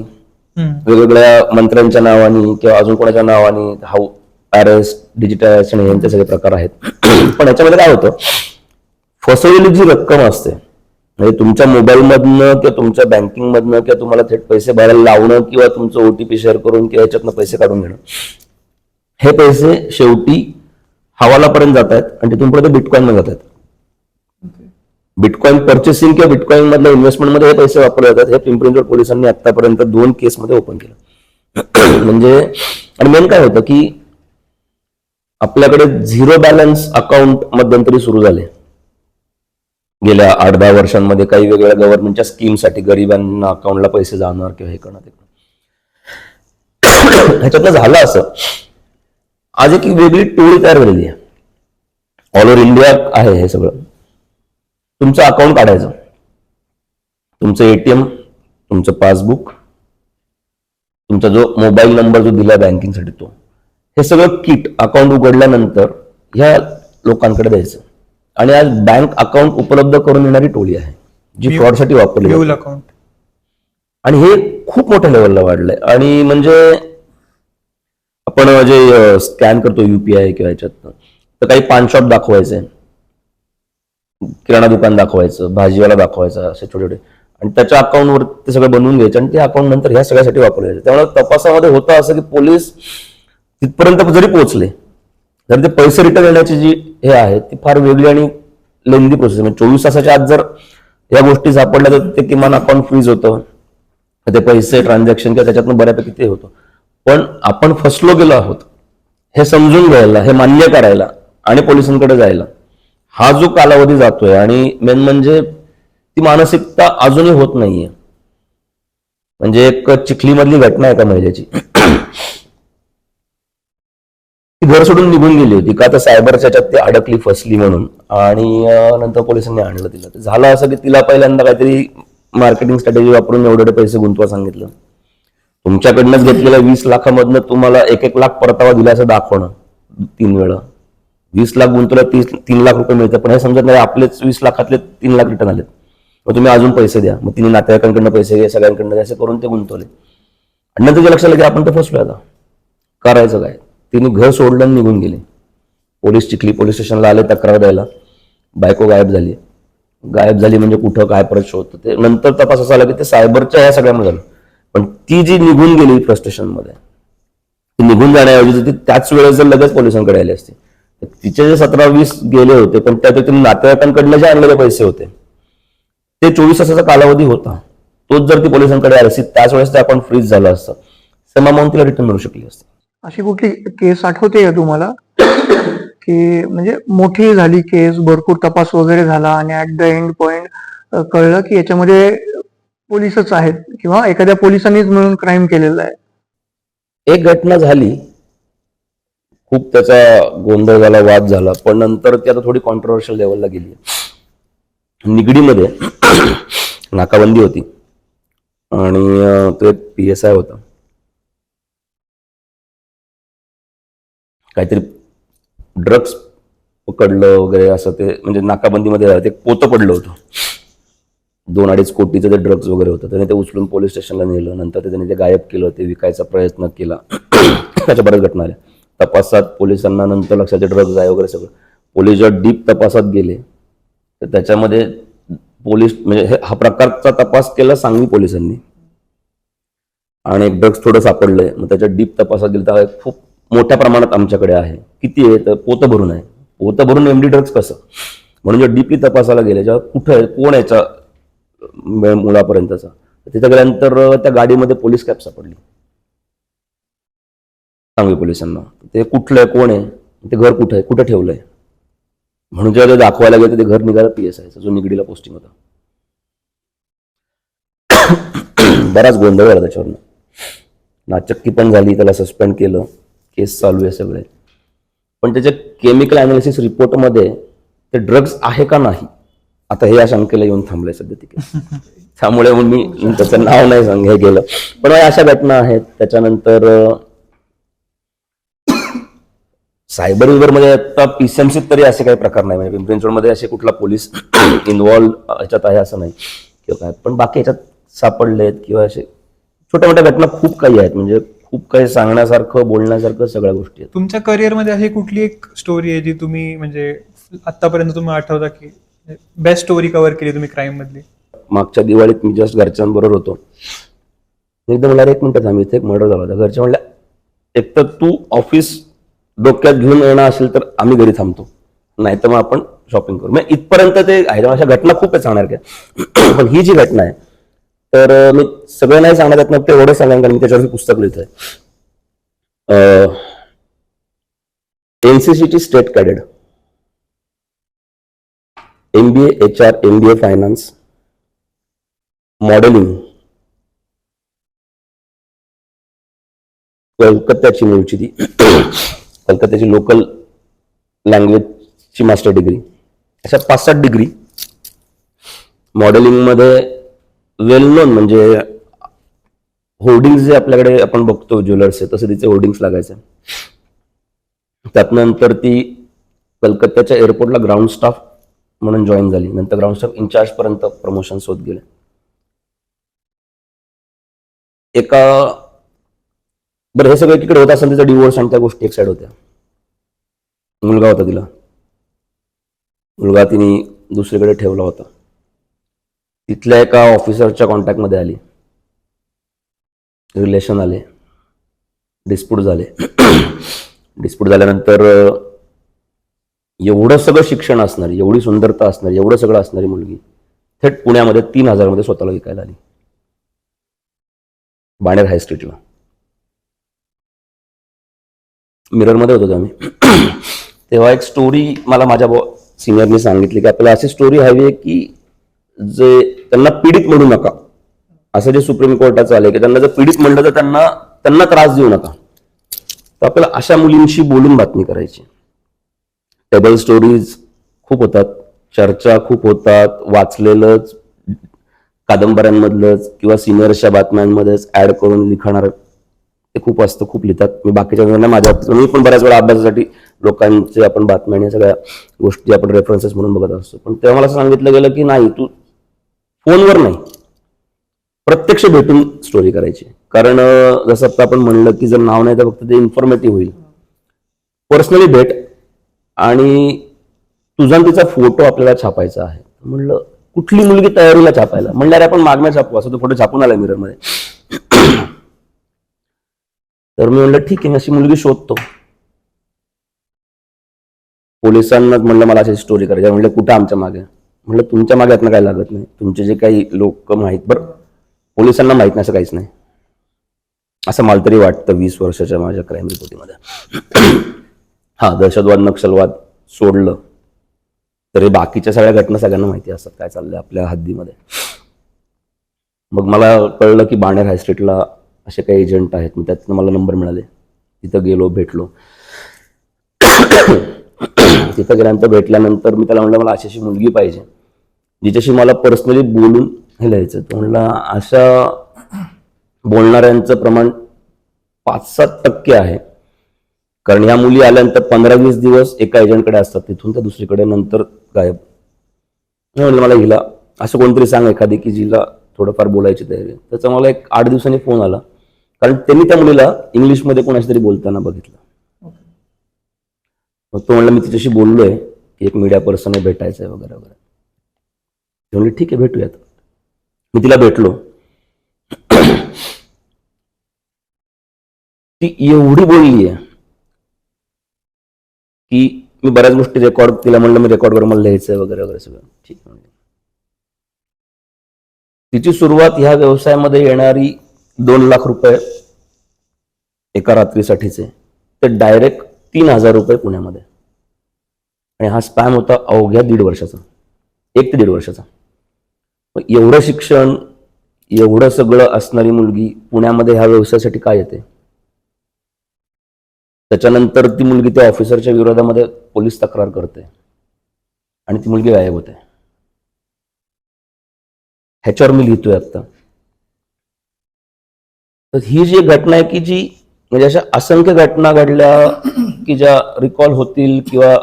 वेगवेगळ्या मंत्र्यांच्या नावाने किंवा अजून कोणाच्या नावाने हाऊ अरेस्ट, डिजिटायझेशन यांचे सगळे प्रकार आहेत. पण याच्यामध्ये काय होतं, फसवलेली जी रक्कम असते, म्हणजे तुमच्या मोबाईल मधनं किंवा तुमच्या बँकिंग मधनं किंवा तुम्हाला थेट पैसे भरायला लावणं किंवा तुमचं OTP शेअर करून किंवा याच्यातनं पैसे काढून घेणं, हे पैसे शेवटी हवालापर्यंत जात आहेत आणि तिथून पुढे बिटकॉइन मध्ये जात आहेत. बिटकॉइन पर्चेसिंग किंवा बिटकॉइन मधल्या इन्व्हेस्टमेंट मध्ये हे पैसे वापरले जातात. हे पिंपरी चिंचवड पोलिसांनी आतापर्यंत 2 केसमध्ये ओपन केलं. म्हणजे आणि मेन काय होतं की आपल्याकडे 0 बॅलन्स अकाउंट मध्यंतरी सुरू झाले गेल्या 8-10 वर्षांमध्ये, काही वेगवेगळ्या गव्हर्नमेंटच्या स्कीमसाठी गरिबांना अकाउंटला पैसे जाणार किंवा हे करणार. ह्याच्यातलं झालं असं, आज एक वेगळी टोळी तयार झालेली आहे. ऑल ओव्हर इंडिया आहे हे सगळं. तुमचं अकाउंट काढायचं, तुमचं ATM, तुमचं पासबुक, तुमचा जो मोबाईल नंबर जो दिला बँकिंगसाठी तो, हे सगळं किट अकाउंट उघडल्यानंतर ह्या लोकांकडे द्यायचं. आणि आज बँक अकाउंट उपलब्ध करून देणारी टोळी आहे जी फ्रॉडसाठी वापरली जाते. अकाउंट. आणि हे खूप मोठ्या लेवलला वाढलंय. आणि म्हणजे आपण जे स्कॅन करतो UPI किंवा याच्यात, तर काही पान शॉप दाखवायचे, किराणा दुकान दाखवायचं, भाजीवाला दाखवायचा, असे छोटे छोटे, आणि त्याच्या अकाउंटवर ते सगळं बनवून घ्यायचे आणि ते अकाउंट नंतर ह्या सगळ्यासाठी वापरले जायचे. त्यामुळे तपासामध्ये होतं असं की पोलीस तिथपर्यंत जरी पोहोचले तर ते पैसे रिटर्न येण्याची जी हे आहे ती फार वेगळी आणि लेंदी प्रोसेस. म्हणजे 24 तासाच्या आत जर या गोष्टी सापडल्या तर ते किमान अकाउंट फ्रीज होतं, ते पैसे ट्रान्झॅक्शन किंवा त्याच्यातनं बऱ्यापैकी ते होतं. पण आपण फसलो गेलो आहोत हे समजून घ्यायला, हे मान्य करायला आणि पोलिसांकडे जायला हा जो कालावधी जातोय, आणि मेन म्हणजे ती मानसिकता अजूनही होत नाहीये. म्हणजे एक चिखलीमधली घटना आहे एका महिलेची, ती घर सोडून निघून गेली होती का तर सायबरच्या ह्याच्यात ती अडकली, फसली म्हणून, आणि नंतर पोलिसांनी आणलं तिला. झालं असं की तिला पहिल्यांदा काहीतरी मार्केटिंग स्ट्रॅटेजी वापरून एवढे पैसे गुंतवा सांगितलं. तुमच्याकडनंच घेतलेल्या 20 लाखामधनं तुम्हाला 1-1 लाख परतावा दिला असं दाखवणं 3 वेळा. 20 लाख गुंतवलं 3 लाख रुपये मिळतात, पण हे समजत नाही आपलेच 20 लाखातले 3 लाख रिटर्न आलेत, मग तुम्ही अजून पैसे द्या. मग तिने नातेवाईकांकडनं पैसे घ्या, सगळ्यांकडनं असं करून ते गुंतवले. आणि नंतर लक्षात आलं की आपण तर फसलोय, आता करायचं काय. तिने घर सोडलं आणि निघून गेली. पोलीस चिखली पोलीस स्टेशनला आले तक्रार द्यायला. बायको गायब झाली. गायब झाली म्हणजे कुठं काय परत शोधतं ते. नंतर तपास असा आला की ते सायबरच्या या सगळ्यामध्ये झालं. पण ती जी निघून गेली फ्रस्ट्रेशन मध्ये, ती निघून जाण्याऐवजी ती त्याच वेळेस जर लगेच पोलिसांकडे आली असते, तिचे जे 17-20 गेले होते, पण त्यात नातेवाईकांकडनं जे आणलेले पैसे होते ते 24 तासाचा कालावधी होता, तोच जर ती पोलिसांकडे आली असती त्याच वेळेस ते अकाउंट फ्रीज झालं असतं, सेम अमाऊंट तिला रिटर्न मिळू शकली असते. अशी कुठली केस आठवते का तुम्हाला की म्हणजे मोठी झाली केस, भरपूर तपास वगैरे झाला आणि ऍट द एंड पॉइंट कळलं की याच्यामध्ये पोलीसच आहेत किंवा एखाद्या पोलिसांनीच मिळून क्राईम केलेला आहे? एक घटना झाली, खूप त्याचा गोंधळ झाला, वाद झाला, पण नंतर ती आता थोडी कॉन्ट्रोवर्शियल लेवलला गेली. निगडीमध्ये नाकाबंदी होती आणि तो एक PSI होता, काहीतरी ड्रग्स पकडलं वगैरे असं, ते म्हणजे नाकाबंदीमध्ये ते पोतं पडलं होतं, 2-2.5 कोटीचं ते ड्रग्स वगैरे होतं. त्याने ते उचलून पोलीस स्टेशनला नेलं. नंतर त्याने ते गायब केलं, ते विकायचा प्रयत्न केला. त्याच्या बऱ्याच घटना आल्या. तपासात पोलिसांना नंतर लक्षात ड्रग्ज आहे वगैरे सगळं. पोलीस जेव्हा डीप तपासात गेले तर त्याच्यामध्ये पोलीस म्हणजे हा प्रकारचा तपास केला सांगली पोलिसांनी आणि एक ड्रग्ज थोडं सापडलंय. मग त्याच्या डीप तपासात गेलं तर खूप मोठ्या प्रमाणात आमच्याकडे आहे. किती आहे तर पोतं भरून आहे. पोतं भरून MD ड्रग्ज कसं, म्हणून जेव्हा डीपली तपासाला गेले, जेव्हा कुठं आहे, कोण याचा मुळापर्यंतचा. तिथं गेल्यानंतर त्या गाडीमध्ये पोलीस कॅब सापडली सांगवी पोलिसांना. ते कुठलं आहे, कोण आहे, ते घर कुठं आहे, कुठं ठेवलंय म्हणून जेव्हा ते दाखवायला गेलं ते घर निघालं PSIचं, जो निगडीला पोस्टिंग होता. बराच गोंधळ झाला त्याच्यावरनं, नाचक्की पण झाली, त्याला सस्पेंड केलं, केस चालू आहे सगळे. पण त्याच्या केमिकल अनालिसिस रिपोर्टमध्ये ते ड्रग्ज आहे का नाही आता हे या शंकेला येऊन थांबलंय सध्या तिथे. त्यामुळे मग मी त्याचं नाव नाही हे केलं. पण अशा घटना आहेत. त्याच्यानंतर सायबर मध्ये आता PCMC तरी असे काही प्रकार नाही, म्हणजे पिंपरी चिंचवडमध्ये असे कुठला पोलीस इन्व्हॉल्व याच्यात आहे असं नाही किंवा काय. पण बाकी याच्यात सापडलेत किंवा असे छोट्या मोठ्या घटना खूप काही आहेत, म्हणजे खूप काही सांगण्यासारखं बोलण्यासारखं सगळ्या गोष्टी आहेत. तुमच्या करिअरमध्ये अशी कुठली एक स्टोरी आहे जी तुम्ही म्हणजे आतापर्यंत तुम्ही आठवता की बेस्ट स्टोरी कव्हर केली तुम्ही क्राईम मधली? मागच्या दिवाळीत मी जस्ट घरच्यांबरोबर होतो, एकदम मला 1 मिनिट थांब, इथे एक मर्डर झाला होता. घरच्या म्हणल्या एक तर तू ऑफिस डोक्यात घेऊन येणार असेल तर आम्ही घरी थांबतो, नाही तर मग आपण शॉपिंग करू. मग इथपर्यंत ते आहे. अशा घटना खूप आहे सांगणार पण ही जी घटना आहे तर मी सगळं नाही सांगणार त्यात, ते एवढं सांगेन कारण मी त्याच्यावर पुस्तक लिहितोय. NCCT state cadet, MBA HR, MBA finance, modelling, कलकत्त्याची मूळची ती कलकत्त्याची लोकल लँग्वेजची मास्टर डिग्री, अशा 5-7 डिग्री. मॉडेलिंगमध्ये वेल नोन म्हणजे होर्डिंग्स जे आपल्याकडे आपण बघतो ज्वेलर्सचे, तसे तिचे होर्डिंग्स लागायचे. त्यानंतर ती कलकत्त्याच्या एअरपोर्टला ग्राउंड स्टाफ म्हणून जॉईन झाली. नंतर ग्राउंड स्टाफ इन्चार्ज पर्यंत प्रमोशन होत गेले. एका बरं हे सगळं तिकडे होत असेल, तिचा डिवोर्स आणि त्या गोष्टी एक साईड होत्या. मुलगा होता तिला, मुलगा तिने दुसरीकडे ठेवला होता. तिथल्या एका ऑफिसरच्या कॉन्टॅक्टमध्ये आली, रिलेशन आले, डिस्प्यूट झाले. डिस्प्यूट झाल्यानंतर एवढं सगळं शिक्षण असणारी, एवढी सुंदरता असणारी, एवढं सगळं असणारी मुलगी थेट पुण्यामध्ये 3,000 मध्ये स्वतःला विकायला आली, बाणेर हाय स्ट्रीटला. मिररमध्ये होतो आम्ही तेव्हा एक स्टोरी मला माझ्या सिनियरनी सांगितली की आपल्याला अशी स्टोरी हवी आहे की जे त्यांना पीडित म्हणू नका, असं जे सुप्रीम कोर्टाचं आलंय की त्यांना जर पीडित म्हणलं तर त्यांना त्रास देऊ नका. तर आपल्याला अशा मुलींशी बोलून बातमी करायची. टेबल स्टोरीज खूप होतात, चर्चा खूप होतात, वाचलेलंच कादंबऱ्यांमधलंच किंवा सिनियर्सच्या बातम्यांमध्येच ऍड करून लिखाणार ते खूप असतं, खूप लिहितात. मी बाकीच्या जणांना माझ्या मी पण बऱ्याच वेळा अभ्यासासाठी लोकांचे आपण बातम्या आणि सगळ्या गोष्टी आपण रेफरन्सेस म्हणून बघत असतो. पण तेव्हा मला सांगितलं गेलं की नाही, तू फोनवर नाही, प्रत्यक्ष भेटून स्टोरी करायची. कारण जसं आता आपण म्हणलं की जर नाव नाही तर फक्त ते इन्फॉर्मेटिव्ह होईल. पर्सनली भेट आणि तुझा तिचा फोटो आपल्याला छापायचा आहे. म्हणलं कुठली मुलगी तयारीला छापायला? म्हणलं आपण मागण्या छापू, असं तो फोटो छापून आला मिररमध्ये. तर मी म्हणलं ठीक आहे, अशी मुलगी शोधतो. पोलिसांना म्हणलं मला अशी स्टोरी करायची. म्हणलं कुठं आमच्या मागे? म्हणलं तुमच्या मागे यातनं काय लागत नाही, तुमचे जे काही लोक माहीत, बरं पोलिसांना माहित नाही असं काहीच नाही, असं मला तरी वाटतं 20 वर्षाच्या माझ्या क्राईम रिपोर्टिंगमध्ये. हा, दहशतवाद नक्षलवाद सोडलं तरी बाकीच्या सगळ्या घटना सगळ्यांना माहिती असतात काय चाललंय आपल्या हद्दीमध्ये. मग मला कळलं की बाणेर हाय स्ट्रीटला असे काही एजंट आहेत. मग त्यातनं मला नंबर मिळाले, तिथं गेलो, भेटलो. तिथं गेल्यानंतर भेटल्यानंतर मी त्याला म्हणलं मला अशी मुलगी पाहिजे जिच्याशी मला पर्सनली बोलून हे लिहायचं. तो म्हणला अशा बोलणाऱ्यांचं प्रमाण 5-7% आहे, कारण ह्या मुली आल्यानंतर 15-20 दिवस एका एजंटकडे असतात, तिथून त्या दुसरीकडे नंतर गायब. म्हणलं मला हिला असं कोणतरी सांग एखादी की जिला थोडंफार बोलायची तयारी. त्याचा मला एक 8 दिवसांनी फोन आला, कारण त्यांनी त्या मुलीला इंग्लिशमध्ये कोणाशी तरी बोलताना बघितलं. मग तो म्हणला मी तिच्याशी बोललोय, एक मीडिया पर्सन आहे, भेटायचं आहे वगैरे वगैरे. ते म्हणले ठीक आहे भेटूयात. मी तिला भेटलो. ती एवढी बोलली आहे की मी बऱ्याच गोष्टी रेकॉर्ड, तिला म्हणलं मी रेकॉर्ड करून मला लिहायचंय वगैरे वगैरे सगळं. ठीक आहे. तिची सुरुवात ह्या व्यवसायामध्ये येणारी 2 लाख रुपये एका रात्रीसाठीचे ते डायरेक्ट 3,000 रुपये पुण्यामध्ये. आणि हा स्पॅम होता अवघ्या 1.5 वर्षाचा, 1 ते 1.5 वर्षाचा. एवढं शिक्षण, एवढं सगळं असणारी मुलगी पुण्यामध्ये ह्या व्यवसायासाठी काय येते? त्याच्यानंतर ती मुलगी त्या ऑफिसरच्या विरोधामध्ये पोलीस तक्रार करते आणि ती मुलगी गायब होते. ह्याच्यावर मी लिहितोय आता. तर ही जी घटना आहे की जी म्हणजे अशा असंख्य घटना घडल्या की ज्या रिकॉल होतील किंवा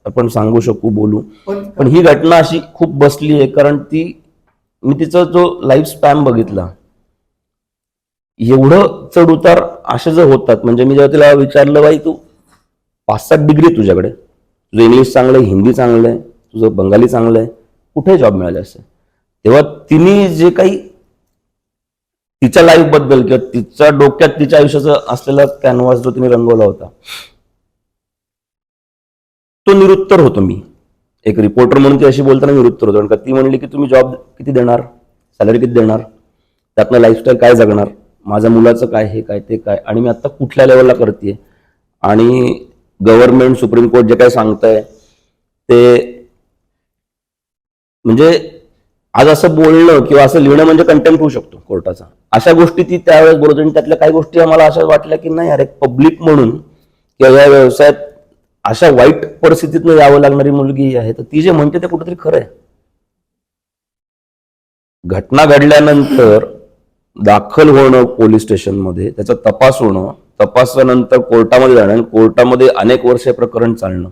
आपण सांगू शकू, बोलू, पण ही घटना अशी खूप बसली आहे कारण मी तिचा जो लाईफ स्पॅन बघितला, एवढं चढ उतार असे जर होतात. म्हणजे मी जेव्हा तिला विचारलं, बाई तू 5-7 डिग्री तुझ्याकडे, तुझं इंग्लिश चांगलं आहे, हिंदी चांगलं आहे, तुझं बंगाली चांगलं आहे, कुठे जॉब मिळाले असते? तेव्हा तिने जे काही तिच्या लाईफ बद्दल किंवा तिच्या डोक्यात तिच्या आयुष्याचा असलेला कॅनव्हास जो तिने रंगवला होता, तो निरुत्तर होतो. मी एक रिपोर्टर म्हणून ती अशी बोलताना निरुत्तर होतो. कारण ती म्हणली की तुम्ही जॉब किती देणार, सॅलरी किती देणार, त्यातनं लाईफस्टाईल काय जगणार, माझ्या मुलाचं काय, हे काय, ते काय, आणि मी आता कुठल्या लेवलला करते, आणि गव्हर्नमेंट, सुप्रीम कोर्ट जे काय सांगतंय ते, म्हणजे आज असं बोलणं किंवा असं लिहिणं म्हणजे कंटेम्प्ट होऊ शकतो कोर्टाचा. अशा गोष्टी ती त्यावेळेस बोलत होती. त्यातल्या काही गोष्टी आम्हाला अशा वाटल्या की नाही यार, एक पब्लिक म्हणून किंवा या व्यवसायात अशा वाईट परिस्थितीतनं यावं लागणारी मुलगी आहे, तर ती जे म्हणते ते कुठेतरी खरं आहे. घटना घडल्यानंतर दाखल होणं पोलीस स्टेशनमध्ये, त्याचा तपास होणं, तपासानंतर कोर्टामध्ये जाणं, कोर्टामध्ये अनेक वर्ष प्रकरण चालणं,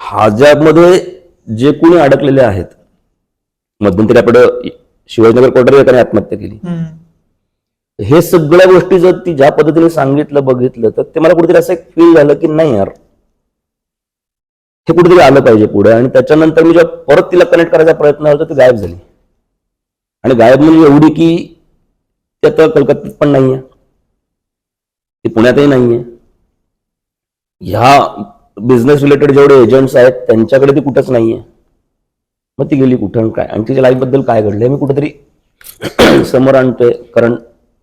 ह्याच्यामध्ये जे कोणी अडकलेले आहेत, मध्यंतरी आपलं शिवाजीनगर कोर्टाने एकाने आत्महत्या केली, हे सगळ्या गोष्टी जर ती ज्या पद्धतीने सांगितलं, बघितलं, तर ते मला कुठेतरी असं एक फील झालं की नाही यार, हे कुठेतरी आलं पाहिजे पुढे. आणि त्याच्यानंतर मी जेव्हा परत तिला कनेक्ट करायचा प्रयत्न होता, ती गायब झाली. आणि गायब म्हणजे एवढी की ती आता कलकत्त्यात पण नाहीये, ती पुण्यातही नाहीये. ह्या बिझनेस रिलेटेड जेवढे एजंट्स आहेत त्यांच्याकडे ती कुठंच नाहीये. मग ती गेली कुठं, काय, आणि तिच्या लाईफ बद्दल काय घडलंय मी कुठेतरी समोर आणतोय.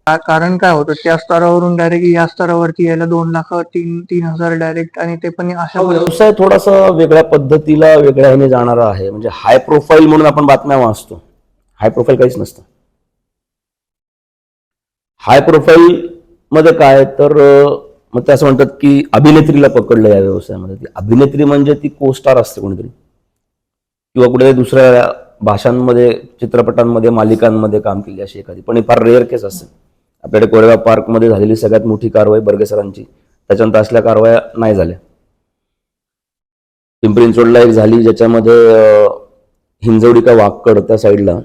कारण काय होतं, त्या स्तरावरून डायरेक्ट या स्तरावरती यायला 2 लाख 3,000 डायरेक्ट, आणि ते पण अशा व्यवसाय थोडासा वेगळ्या पद्धतीला, वेगळ्या ह्याने जाणारा आहे. म्हणजे हाय प्रोफाईल म्हणून आपण बातम्या वाचतो, हाय प्रोफाईल काहीच नसतं. हाय प्रोफाईल मध्ये काय तर मग ते असं म्हणतात की अभिनेत्रीला पकडलं या व्यवसायामध्ये. ती अभिनेत्री म्हणजे ती को-स्टार असते कोणीतरी, किंवा कुठेतरी दुसऱ्या भाषांमध्ये, चित्रपटांमध्ये, मालिकांमध्ये काम केली अशी एखादी, पण ही फार रेअर केस असते. आपल्याकडे कोरेगाव पार्कमध्ये झालेली सगळ्यात मोठी कारवाई बर्गे सरांची, त्याच्यानंतर असल्या कारवाया नाही झाल्या. पिंपरी चिंचवडला एक झाली ज्याच्यामध्ये हिंजवडी का वाकड त्या साईडला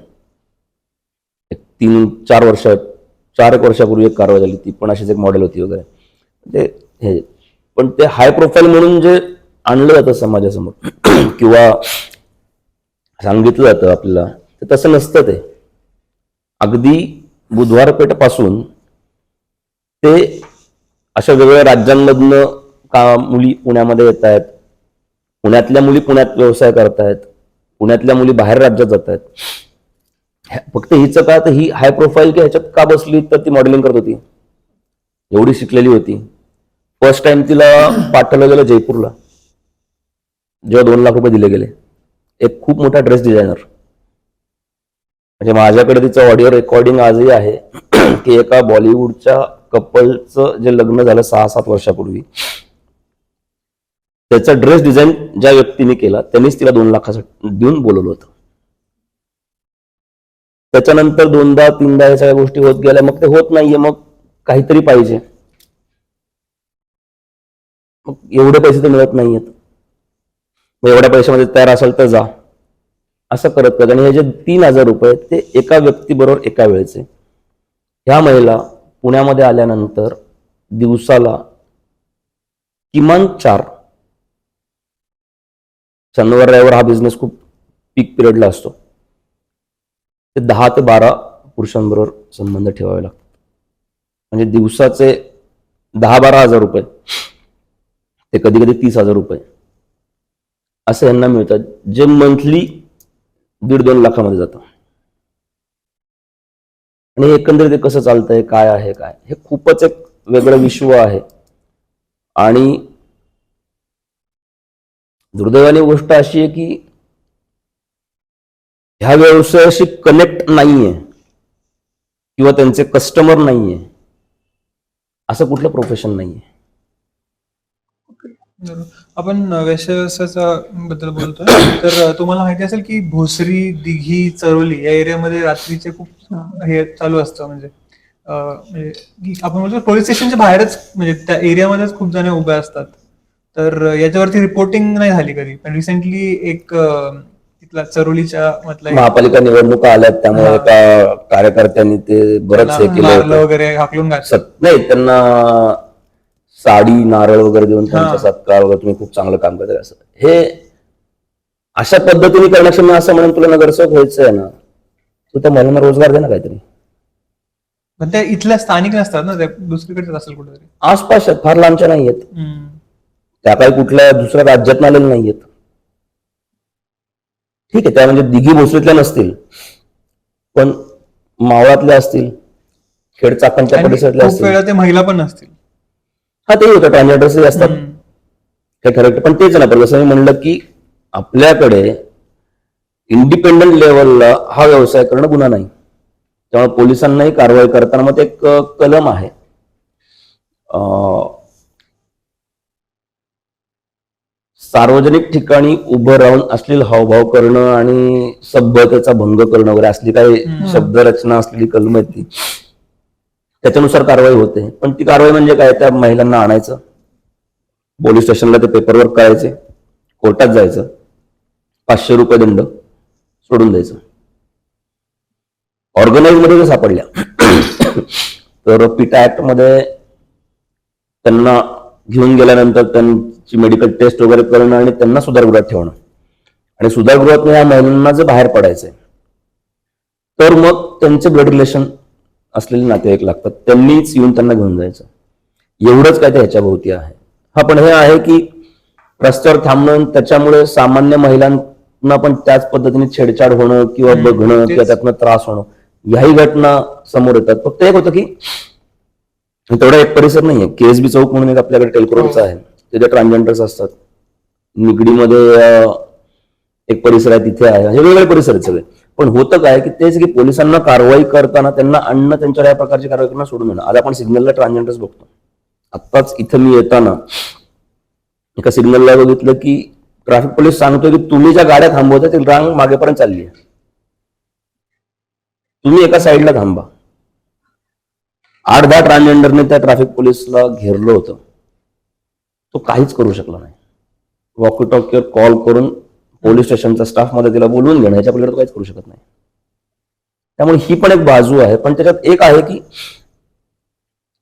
4 एक वर्षापूर्वी एक कारवाई झाली, ती पण अशीच एक मॉडेल होती वगैरे. पण ते हाय प्रोफाईल म्हणून जे आणलं जातं समाजासमोर किंवा सांगितलं जातं आपल्याला, ते तसं नसतं. ते अगदी बुधवार पासून ते अशा वेगवेगळ्या राज्यांमधनं का मुली पुण्यामध्ये येत आहेत, पुण्यातल्या मुली पुण्यात व्यवसाय करतायत, पुण्यातल्या मुली बाहेर राज्यात जात आहेत. फक्त हिचं का, तर ही हाय प्रोफाईल की ह्याच्यात का बसली, तर ती मॉडेलिंग करत होती, एवढी शिकलेली होती. फर्स्ट टाइम तिला पाठवलं गेलं जयपूरला, जेव्हा 2 लाख रुपये दिले गेले. एक खूप मोठा ड्रेस डिझायनर, म्हणजे माझ्याकडे तिचं ऑडिओ रेकॉर्डिंग आजही आहे की एका बॉलिवूडच्या कपलचं जे लग्न झालं 6-7 वर्षापूर्वी, त्याचा ड्रेस डिझाईन ज्या व्यक्तीने केला त्यांनीच तिला 2 लाखासाठी देऊन बोलवलं होतं. त्याच्यानंतर 2दा-3दा या सगळ्या गोष्टी होत गेल्या. मग ते होत नाहीये, मग काहीतरी पाहिजे, मग एवढे पैसे तर मिळत नाहीयेत, मग एवढ्या पैशामध्ये तयार असेल तर जा, असं करत करत. आणि हे जे 3,000 रुपये ते एका व्यक्तीबरोबर एका वेळेचे. ह्या महिला पुण्यामध्ये आल्यानंतर दिवसाला किमान 4, शनिवार रविवार हा बिझनेस खूप पीक पिरियडला असतो, ते 10 ते 12 पुरुषांबरोबर संबंध ठेवावे लागतात. म्हणजे दिवसाचे 10-12 हजार रुपये, ते कधी कधी 30,000 रुपये असं यांना मिळतात, जे मंथली 1.5-2 लाखामध्ये जातं. आणि एकंदरीत ते कसं चालतंय, काय आहे काय, हे खूपच एक वेगळं विश्व आहे. आणि दुर्दैवाने गोष्ट अशी आहे की ह्या व्यवसायाशी कनेक्ट नाहीये किंवा त्यांचे कस्टमर नाहीये असं कुठलं प्रोफेशन नाहीये. बरोबर. आपण व्यवसायाचा बद्दल बोलतोय तर तुम्हाला माहिती असेल की भोसरी, दिघी, चरोली या एरियामध्ये रात्रीचे खूप हे चालू असतं. म्हणजे की आपण बोलतो पोलीस स्टेशनच्या बाहेरच, म्हणजे त्या एरियामध्येच खूप जण उभे असतात. तर याच्यावरती रिपोर्टिंग नाही झाली कधी, पण रिसेंटली एक तिथला चरोलीच्या मधला एक महापालिका निवडणुका आल्यात त्यामुळे एका कार्यकर्त्यांनी ते बरंच हे केलं मारलं होतं. वगैरे, हाकलून घातलं. नाही, त्यांना साडी नारळ वगैरे देऊन त्यांचा हा. सत्कार वगैरे, तुम्ही खूप चांगलं काम करताय असं. हे अशा पद्धतीने करण्यापेक्षा मी असं म्हणेन, तुला नगरसेवक व्हायचं आहे ना, तू त्या महिलांना रोजगार दे ना काहीतरी. पण त्या इथल्या स्थानिक नसतात ना, त्या दुसरीकडे असेल कुठेतरी. आसपास आहेत, फार लांबच्या नाही आहेत त्या, काही कुठल्या दुसऱ्या राज्यात आलेल्या नाहीयेत. ठीक आहे, त्या म्हणजे दिघी भोसरीतल्या नसतील, पण मावळातल्या असतील, खेड चाकणच्या आणि परिसरातल्या खूप असतील. वेळा ते महिला पण नसतील. हा, ते होतं, ट्रान्सजेंडर्स असतात हे खरं. पण तेच ना, पण जसं मी म्हणलं की आपल्याकडे इंडिपेंडंट लेवलला हा व्यवसाय करणं गुन्हा नाही. त्यामुळे पोलिसांनाही कारवाई करताना मग ते एक कलम आहे, सार्वजनिक ठिकाणी उभं राहून अश्लील हावभाव करणं आणि सभ्यतेचा भंग करणं वगैरे असली काही शब्दरचना असलेली कलम आहे ती. त्याच्यानुसार कारवाई होते. पण ती कारवाई म्हणजे काय, त्या महिलांना आणायचं, पोलीस स्टेशनला ते पेपरवर्क करायचे, कोर्टात जायचं, 500 रुपये दंड, सोडून द्यायचं. ऑर्गनाइज मध्ये जर सापडल्या तर पीटा ऍक्ट मध्ये त्यांना घेऊन गेल्यानंतर त्यांची मेडिकल टेस्ट वगैरे करणं आणि त्यांना सुधारगृहात ठेवणं. आणि सुधारगृहात या महिलांना जर बाहेर पडायचंय तर मग त्यांचे ब्लड रिलेशन असलेले नातेवाईक लागतात, त्यांनीच येऊन त्यांना घेऊन जायचं. एवढंच काय ते ह्याच्या भोवती आहे. हा, पण हे आहे की रस्त्यावर थांबणं, त्याच्यामुळे सामान्य महिलांना पण त्याच पद्धतीने छेडछाड होणं किंवा बघणं किंवा त्यातनं त्रास होणं, ह्याही घटना समोर येतात. फक्त एक होतं की तेवढा एक परिसर नाहीये. केएसबी चौक म्हणून एक आपल्याकडे टेलकोडचा आहे, तिथे ट्रान्सजेंडर्स असतात. निगडीमध्ये एक परिसर आहे, तिथे आहे, हे वेगवेगळे परिसर आहेत सगळे. पण होतं काय की तेच की पोलिसांना कारवाई करताना त्यांना आणणं, त्यांच्यावर या प्रकारची कारवाई करणं सोडून देणं. आज आपण सिग्नलला ट्रान्सजेंडर्स बघतो. आत्ताच इथं मी येताना एका सिग्नलला बघितलं की ट्रॅफिक पोलीस सांगतोय की तुम्ही ज्या गाड्या थांबवता ती रांग मागेपर्यंत चालली आहे, तुम्ही एका साईडला थांबा. 8-10 ट्रान्सजेंडरने त्या ट्रॅफिक पोलिसला घेरलं होतं, तो काहीच करू शकला नाही. वॉकी टॉकीवर कॉल करून पोलीस स्टेशनचा स्टाफ मध्ये तिला बोलवून घेणं, याच्या पलीकडे काहीच करू शकत नाही. त्यामुळे ही पण एक बाजू आहे. पण त्याच्यात एक आहे की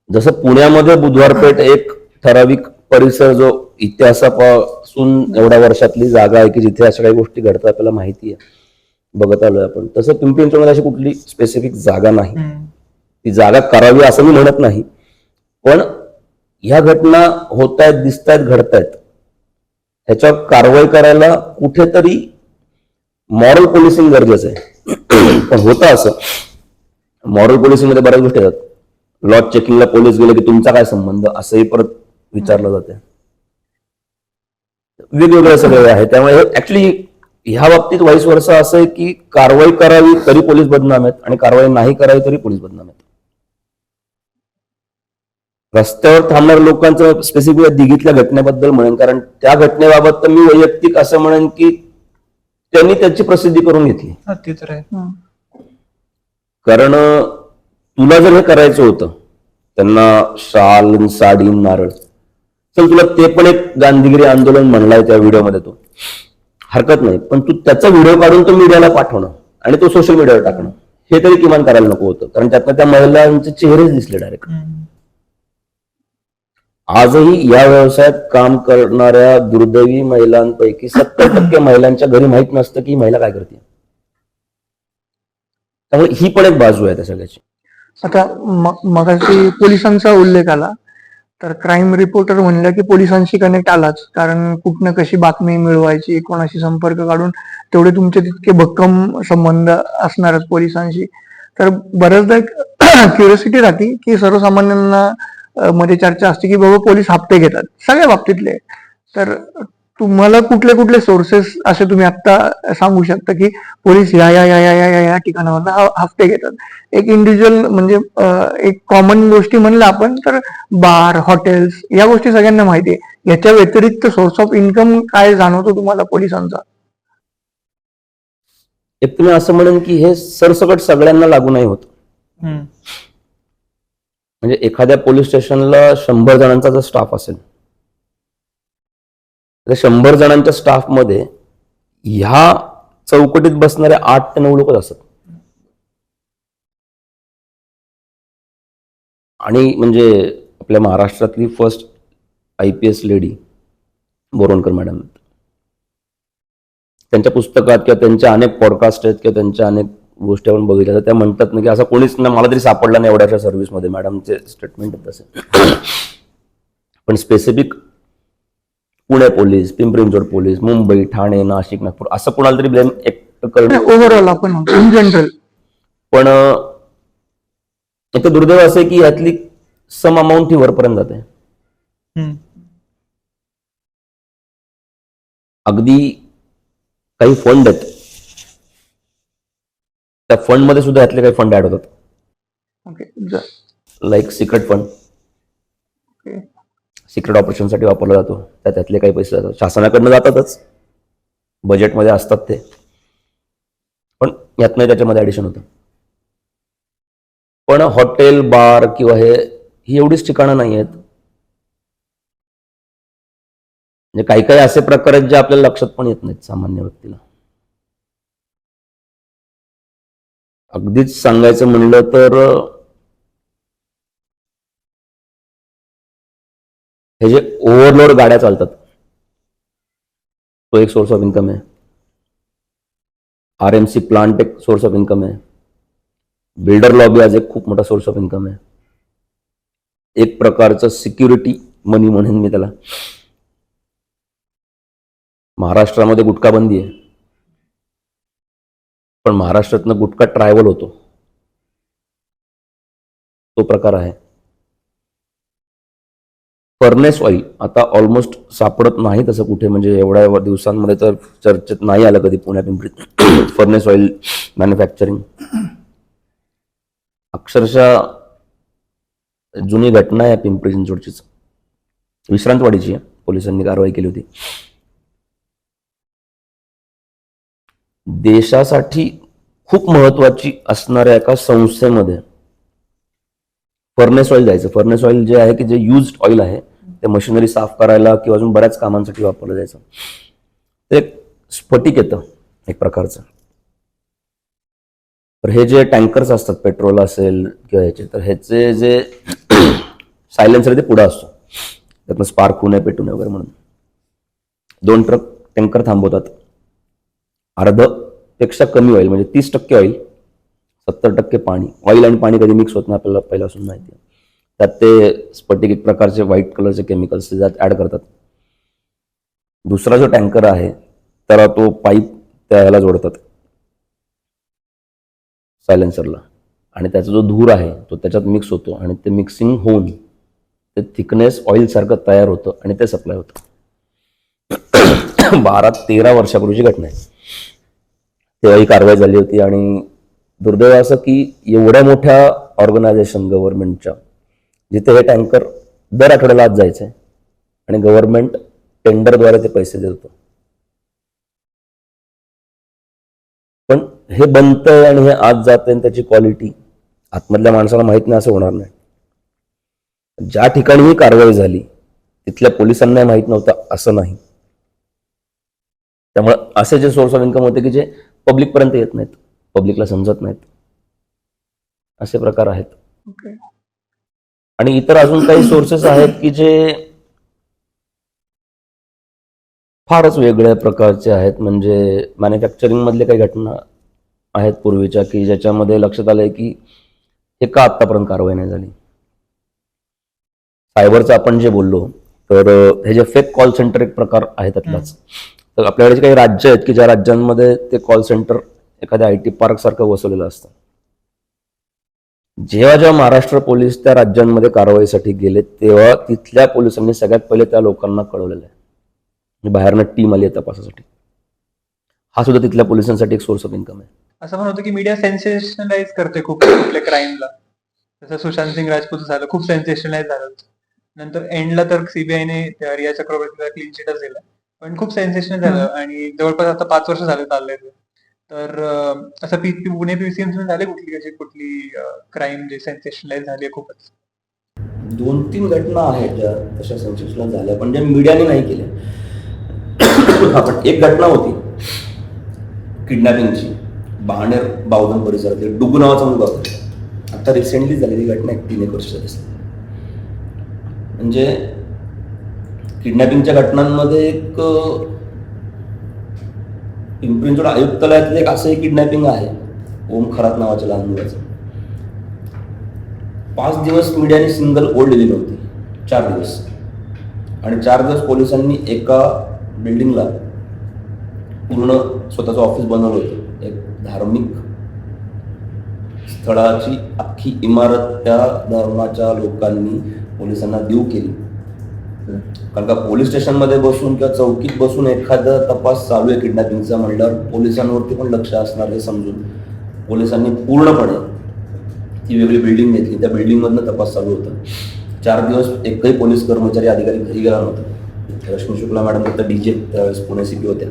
जसं पुण्यामध्ये बुधवारपेठ एक ठराविक परिसर जो इतिहासापासून एवढ्या वर्षातली जागा आहे की जिथे अशा काही गोष्टी घडतात, आपल्याला माहिती आहे, बघत आलोय आपण, तसं पिंपरी चिंचवडमध्ये अशी कुठली स्पेसिफिक जागा नाही. ती जागा करावी असं मी म्हणत नाही, पण ह्या घटना होत आहेत, दिसत आहेत, घडतायत, ह्याच्यावर कारवाई करायला कुठेतरी मॉरल पोलिसिंग गरजेचं आहे. पण होतं असं, मॉरल पोलिसिंग मध्ये बऱ्याच गोष्टी येतात. लॉ चेकिंगला पोलीस गेले की तुमचा काय संबंध, असंही परत विचारलं जाते. वेगवेगळे सगळे आहे. त्यामुळे ऍक्च्युली ह्या बाबतीत वाईस वर्षा असं आहे की कारवाई करावी तरी पोलीस बदनाम आहेत आणि कारवाई नाही करावी तरी पोलीस बदनाम आहेत. रस्त्यावर थांबणाऱ्या लोकांचं स्पेसिफिक दिघीतल्या घटनेबद्दल म्हणेन, कारण त्या घटनेबाबत तर मी वैयक्तिक असं म्हणेन की त्यांनी त्याची प्रसिद्धी करून घेतली. ते तर आहे. कारण तुला जर हे करायचं होतं, त्यांना शाल, साडी, नारळ, चल तुला ते पण एक गांधीगिरी आंदोलन म्हणलाय त्या व्हिडिओमध्ये, तो हरकत नाही, पण तू त्याचा व्हिडिओ काढून तो मीडियाला पाठवणं आणि तो सोशल मीडियावर टाकणं, हे तरी किमान करायला नको होतं. कारण त्यातनं त्या महिलांचे चेहरेच दिसले डायरेक्ट. आजही या व्यवसायात काम करणाऱ्या दुर्दैवी महिलांपैकी 70% महिलांच्या घरी माहित नसतं की ही महिला काय करते. त्यामुळे ही पण एक बाजू आहे त्या सगळ्याची. आता मगाशी पोलिसांचा उल्लेख आला, तर क्राईम रिपोर्टर म्हणलं की पोलिसांशी कनेक्ट आलाच, कारण कुठनं कशी बातमी मिळवायची, कोणाशी संपर्क काढून, तेवढे तुमचे तितके भक्कम संबंध असणारच पोलिसांशी. तर बऱ्याचदा एक क्युरियोसिटी राहते की सर्वसामान्यांना मध्ये चर्चा असते की बाबा पोलीस हप्ते घेतात सगळ्या बाबतीतले. तर तुम्हाला कुठले कुठले सोर्सेस असे तुम्ही आता सांगू शकता की पोलीस या या या या या या या ठिकाणावर हफ्ते घेतात? एक इंडिव्हिज्युअल म्हणजे एक कॉमन गोष्टी म्हणलं आपण तर बार, हॉटेल्स या गोष्टी सगळ्यांना माहिती आहे. याच्या व्यतिरिक्त सोर्स ऑफ इन्कम काय जाणवतो तुम्हाला पोलिसांचा? एक तुम्ही असं म्हणेन की हे सरसकट सगळ्यांना लागू नाही होत. हम्म. म्हणजे एखाद्या पोलीस स्टेशनला 100 जणांचा जर स्टाफ असेल तर 100 जणांच्या स्टाफमध्ये ह्या चौकटीत बसणारे 8 ते 9 लोकच असतात. आणि म्हणजे आपल्या महाराष्ट्रातली first IPS lady Borwankar madam, त्यांच्या पुस्तकात किंवा त्यांच्या अनेक पॉडकास्ट आहेत किंवा त्यांच्या अनेक गोष्टी आपण बघितल्या तर त्या म्हणतात ना की असं कोणीच ना मला तरी सापडला नाही एवढ्याच्या सर्व्हिसमध्ये. मॅडमचे स्टेटमेंट आहेत तसे. पण specific Pune police, Pimpri Chinchwad police, Mumbai, Thane, Nashik, Nagpur असं कोणाला तरी ब्लेम एक करणं. ओव्हरऑल आपण इन जनरल पण एक दुर्दैव असं आहे की यातली सम अमाऊंट ही वरपर्यंत जाते. हम्म. अगदी काही फंड आहेत त्या फंड मध्ये सुद्धा यातले काही फंड ऍड होतात. Okay. Like secret fund, secret ऑपरेशनसाठी वापरला जातो. त्यातले काही पैसे जातात शासनाकडनं, जातातच बजेटमध्ये असतात ते, पण यातनं त्याच्यामध्ये ऍडिशन होतं. पण हॉटेल, बार किंवा ही एवढीच ठिकाणं नाही आहेत. म्हणजे काही काही असे प्रकार आहेत जे आपल्याला लक्षात पण येत नाहीत सामान्य व्यक्तीला. अगदीच सांगायचं म्हणलं तर हे जे ओव्हरलोड गाड्या चालतात तो एक सोर्स ऑफ इन्कम आहे. RMC प्लांट एक सोर्स ऑफ इन्कम आहे. बिल्डर लॉबी आज एक खूप मोठा सोर्स ऑफ इन्कम आहे. एक प्रकारचं सिक्युरिटी मनी म्हणेन मी त्याला. महाराष्ट्रामध्ये गुटखा बंदी आहे पण महाराष्ट्रातनं गुटखा ट्रायव्हल होतो, तो प्रकार आहे. फर्नेस ऑइल आता ऑलमोस्ट सापडत नाही तसं कुठे, म्हणजे एवढ्या दिवसांमध्ये तर चर्चेत नाही आलं कधी पुण्या पिंपरीत फर्नेस ऑइल मॅन्युफॅक्चरिंग. अक्षरशः जुनी घटना आहे पिंपरी चिंचवडचीच, विश्रांतवाडीची आहे. पोलिसांनी कारवाई केली होती. देशासाठी खूप महत्वाची असणाऱ्या एका संस्थेमध्ये फर्नेस ऑइल जायचं. फर्नेस ऑइल जे आहे की जे युज्ड ऑइल आहे ते मशिनरी साफ करायला किंवा अजून बऱ्याच कामांसाठी वापरलं जायचं. ते एक स्फटिक येतं एक प्रकारचं. तर हे जे टँकर्स असतात पेट्रोल असेल किंवा ह्याचे, तर ह्याचे जे सायलेन्सर ते पुढं असतो, त्यातनं स्पार्क होऊ नये, पेटू नये वगैरे म्हणून 2 ट्रक टँकर थांबवतात. अर्ध पेक्षा कमी ऑइल म्हणजे 30% ऑइल, 70% पाणी. ऑइल आणि पाणी कधी मिक्स होत नाही आपल्याला पहिल्यापासून माहिती आहे. त्यात ते स्फटिक एक प्रकारचे व्हाईट कलरचे केमिकल्स त्यात ऍड करतात. दुसरा जो टँकर आहे त्याला तो पाईप त्या ह्याला जोडतात सायलेन्सरला, आणि त्याचा जो धूर आहे तो त्याच्यात मिक्स होतो आणि ते मिक्सिंग होऊन ते थिकनेस ऑइल सारखं तयार होतं आणि ते सप्लाय होतं. 12-13 वर्षापूर्वीची घटना आहे. तेव्हा ही कारवाई झाली होती. आणि दुर्दैव असं की एवढ्या मोठ्या ऑर्गनायझेशन गव्हर्नमेंटच्या जिथे हे टँकर दर आठवड्याला आत जायचे आणि गव्हर्नमेंट टेंडरद्वारे ते पैसे देत होतं, पण हे बनतंय आणि हे आत जातंय आणि त्याची क्वालिटी आतमधल्या माणसाला माहित नाही असं होणार नाही. ज्या ठिकाणी ही कारवाई झाली तिथल्या पोलिसांना माहित नव्हतं असं नाही. त्यामुळे असे जे सोर्स ऑफ इन्कम होते की जे पब्लिक पर्यंत येत नाहीत, पब्लिकला समजत नाहीत, असे प्रकार आहेत. ओके. आणि इतर अजून काही सोर्सेस आहेत की जे फारच वेगळ्या प्रकारचे आहेत. म्हणजे मॅन्युफॅक्चरिंग मधले काही घटना आहेत पूर्वीच्या की ज्याच्यामध्ये लक्षात आलंय की हे का आतापर्यंत कारवाई नाही झाली. सायबरचं आपण जे बोललो तर हे जे फेक कॉल सेंटर एक प्रकार आहे त्यातलाच. तर आपल्याकडे काही राज्य आहेत की ज्या राज्यांमध्ये ते कॉल सेंटर एखाद्या IT पार्क सारखं वसवलेलं असतं. जेव्हा जेव्हा महाराष्ट्र पोलीस त्या राज्यांमध्ये कारवाईसाठी गेले तेव्हा तिथल्या पोलिसांनी सगळ्यात पहिले त्या लोकांना कळवलेलं आहे. म्हणजे बाहेरनं टीम आली आहे तपासासाठी. हा सुद्धा तिथल्या पोलिसांसाठी एक सोर्स ऑफ इन्कम आहे. असं पण होतं की मीडिया सेन्सेशनलाइज करते खूप कुठल्या क्राईमला. जसं सुशांत सिंग राजपूत झालं, खूप सेन्सेशनलाइज झालं. नंतर एंडला तर सीबीआयने रिया चक्रवर्तीला क्लीन चिटच दिला, पण खूप सेन्सेशनल झालं आणि जवळपास आता 5 वर्ष झाले चाललंय ते. तर असं पुणे पीसीएम झाले कुठली क्राईम जे सेन्सेशनलाइज झाली आहे खूपच? 2-3 घटना आहेत ज्या तशा सेन्सेशनल झाल्या पण ज्या मीडियाने नाही केल्या. आपण एक घटना होती किडनॅपिंगची, बहाणेर बावधन परिसरात डुगू नावाचा मुलगा होता. आता रिसेंटली झालेली घटना 3-1 वर्ष झाली. म्हणजे किडनॅपिंगच्या घटनांमध्ये एक पिंपरी चिंचवड आयुक्तालयातलं एक असं एक किडनॅपिंग आहे ओम खरात नावाच्या लहान मुलाचं. 5 दिवस मीडियाने सिंगल ओळ दिली नव्हती, 4 दिवस. आणि 4 दिवस पोलिसांनी एका बिल्डिंगला पूर्ण स्वतःचं ऑफिस बनवलं होतं. एक धार्मिक स्थळाची अख्खी इमारत त्या धर्माच्या लोकांनी पोलिसांना देऊ केली. कारण का पोलीस स्टेशनमध्ये बसून किंवा चौकीत बसून एखादा तपास चालू आहे किडनॅपिंगचा म्हणल्यावर पोलिसांवरती पण लक्ष असणार हे समजून पोलिसांनी पूर्णपणे ती वेगळी बिल्डिंग घेतली. त्या बिल्डिंगमधनं तपास चालू होता. 4 दिवस एकही पोलीस कर्मचारी अधिकारी घरी गेला नव्हता. रश्मी शुक्ला मॅडम फक्त डीजे त्यावेळेस पुणे सीपी होत्या,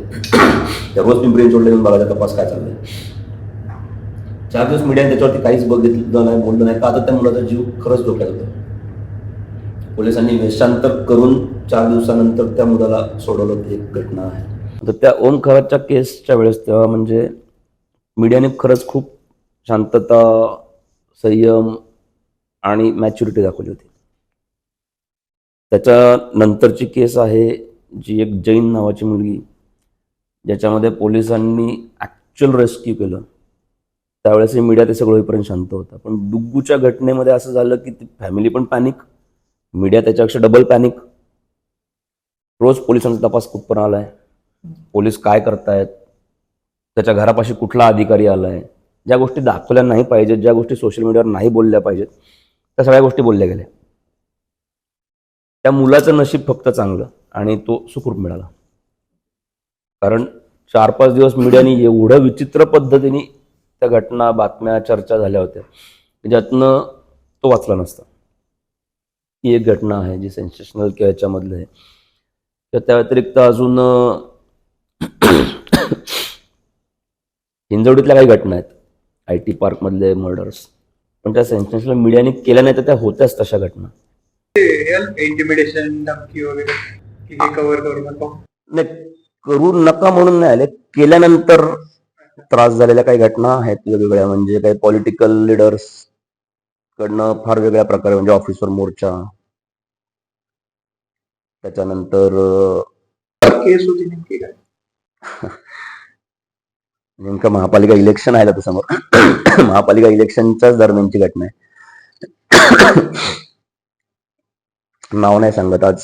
त्या रोज पिंपरी चिंचवडला येऊन बघायचा तपास काय चाललाय. 4 दिवस मीडियाने त्याच्यावरती काहीच बघितलं नाही, बोललं नाही. का आता त्या मुलाचा जीव खरंच धोक्यात होता. पोलिसांनी वेषांतर करून 4 दिवसानंतर त्या मुलाला सोडवलं. ती एक घटना आहे. तर त्या ओम खरातच्या केसच्या वेळेस तेव्हा म्हणजे मीडियाने खरंच खूप शांतता, संयम आणि मॅच्युरिटी दाखवली होती. त्याच्या नंतरची केस आहे जी एक जैन नावाची मुलगी, ज्याच्यामध्ये पोलिसांनी ॲक्च्युअल रेस्क्यू केलं. त्यावेळेस मीडिया ते सगळं होईपर्यंत शांत होता. पण डुग्गूच्या घटनेमध्ये असं झालं की ती फॅमिली पण पॅनिक, मीडिया त्याच्यापेक्षा डबल पॅनिक. रोज पोलिसांचा तपास कुठपर्यंत आलाय, पोलीस काय करतायत, त्याच्या घरापाशी कुठला अधिकारी आलाय, ज्या गोष्टी दाखवल्या नाही पाहिजेत, ज्या गोष्टी सोशल मीडियावर नाही बोलल्या पाहिजेत, त्या सगळ्या गोष्टी बोलल्या गेल्या. त्या मुलाचं नशीब फक्त चांगलं आणि तो सुखरूप मिळाला. कारण 4-5 दिवस मीडियाने एवढ्या विचित्र पद्धतीने त्या घटना, बातम्या, चर्चा झाल्या होत्या ज्यातनं तो वाचला नसता. ही एक घटना आहे जी सेन्सेशनल किंवा याच्यामधलं आहे. तर त्या व्यतिरिक्त अजून हिंजवडीतल्या काही घटना आहेत, IT पार्कमधले मर्डर्स, पण त्या सेन्सेशनल मीडियाने केल्या नाही तर त्या होत्याच तशा घटना. इंटिमिडेशन, धमकी वगैरे की हे कव्हर करू नको, नाही करू नका म्हणून नाही आले, केल्यानंतर त्रास झालेल्या काही घटना आहेत वेगवेगळ्या. म्हणजे काही पॉलिटिकल लिडर्स कडनं फार वेगळ्या प्रकारे, म्हणजे ऑफिसवर मोर्चा, त्याच्यानंतर केस होती नेमकी काय? नेमकं महापालिका इलेक्शन आहे आता समोर. महापालिका इलेक्शनच्याच दरम्यानची घटना आहे. नाव नाही सांगत आज,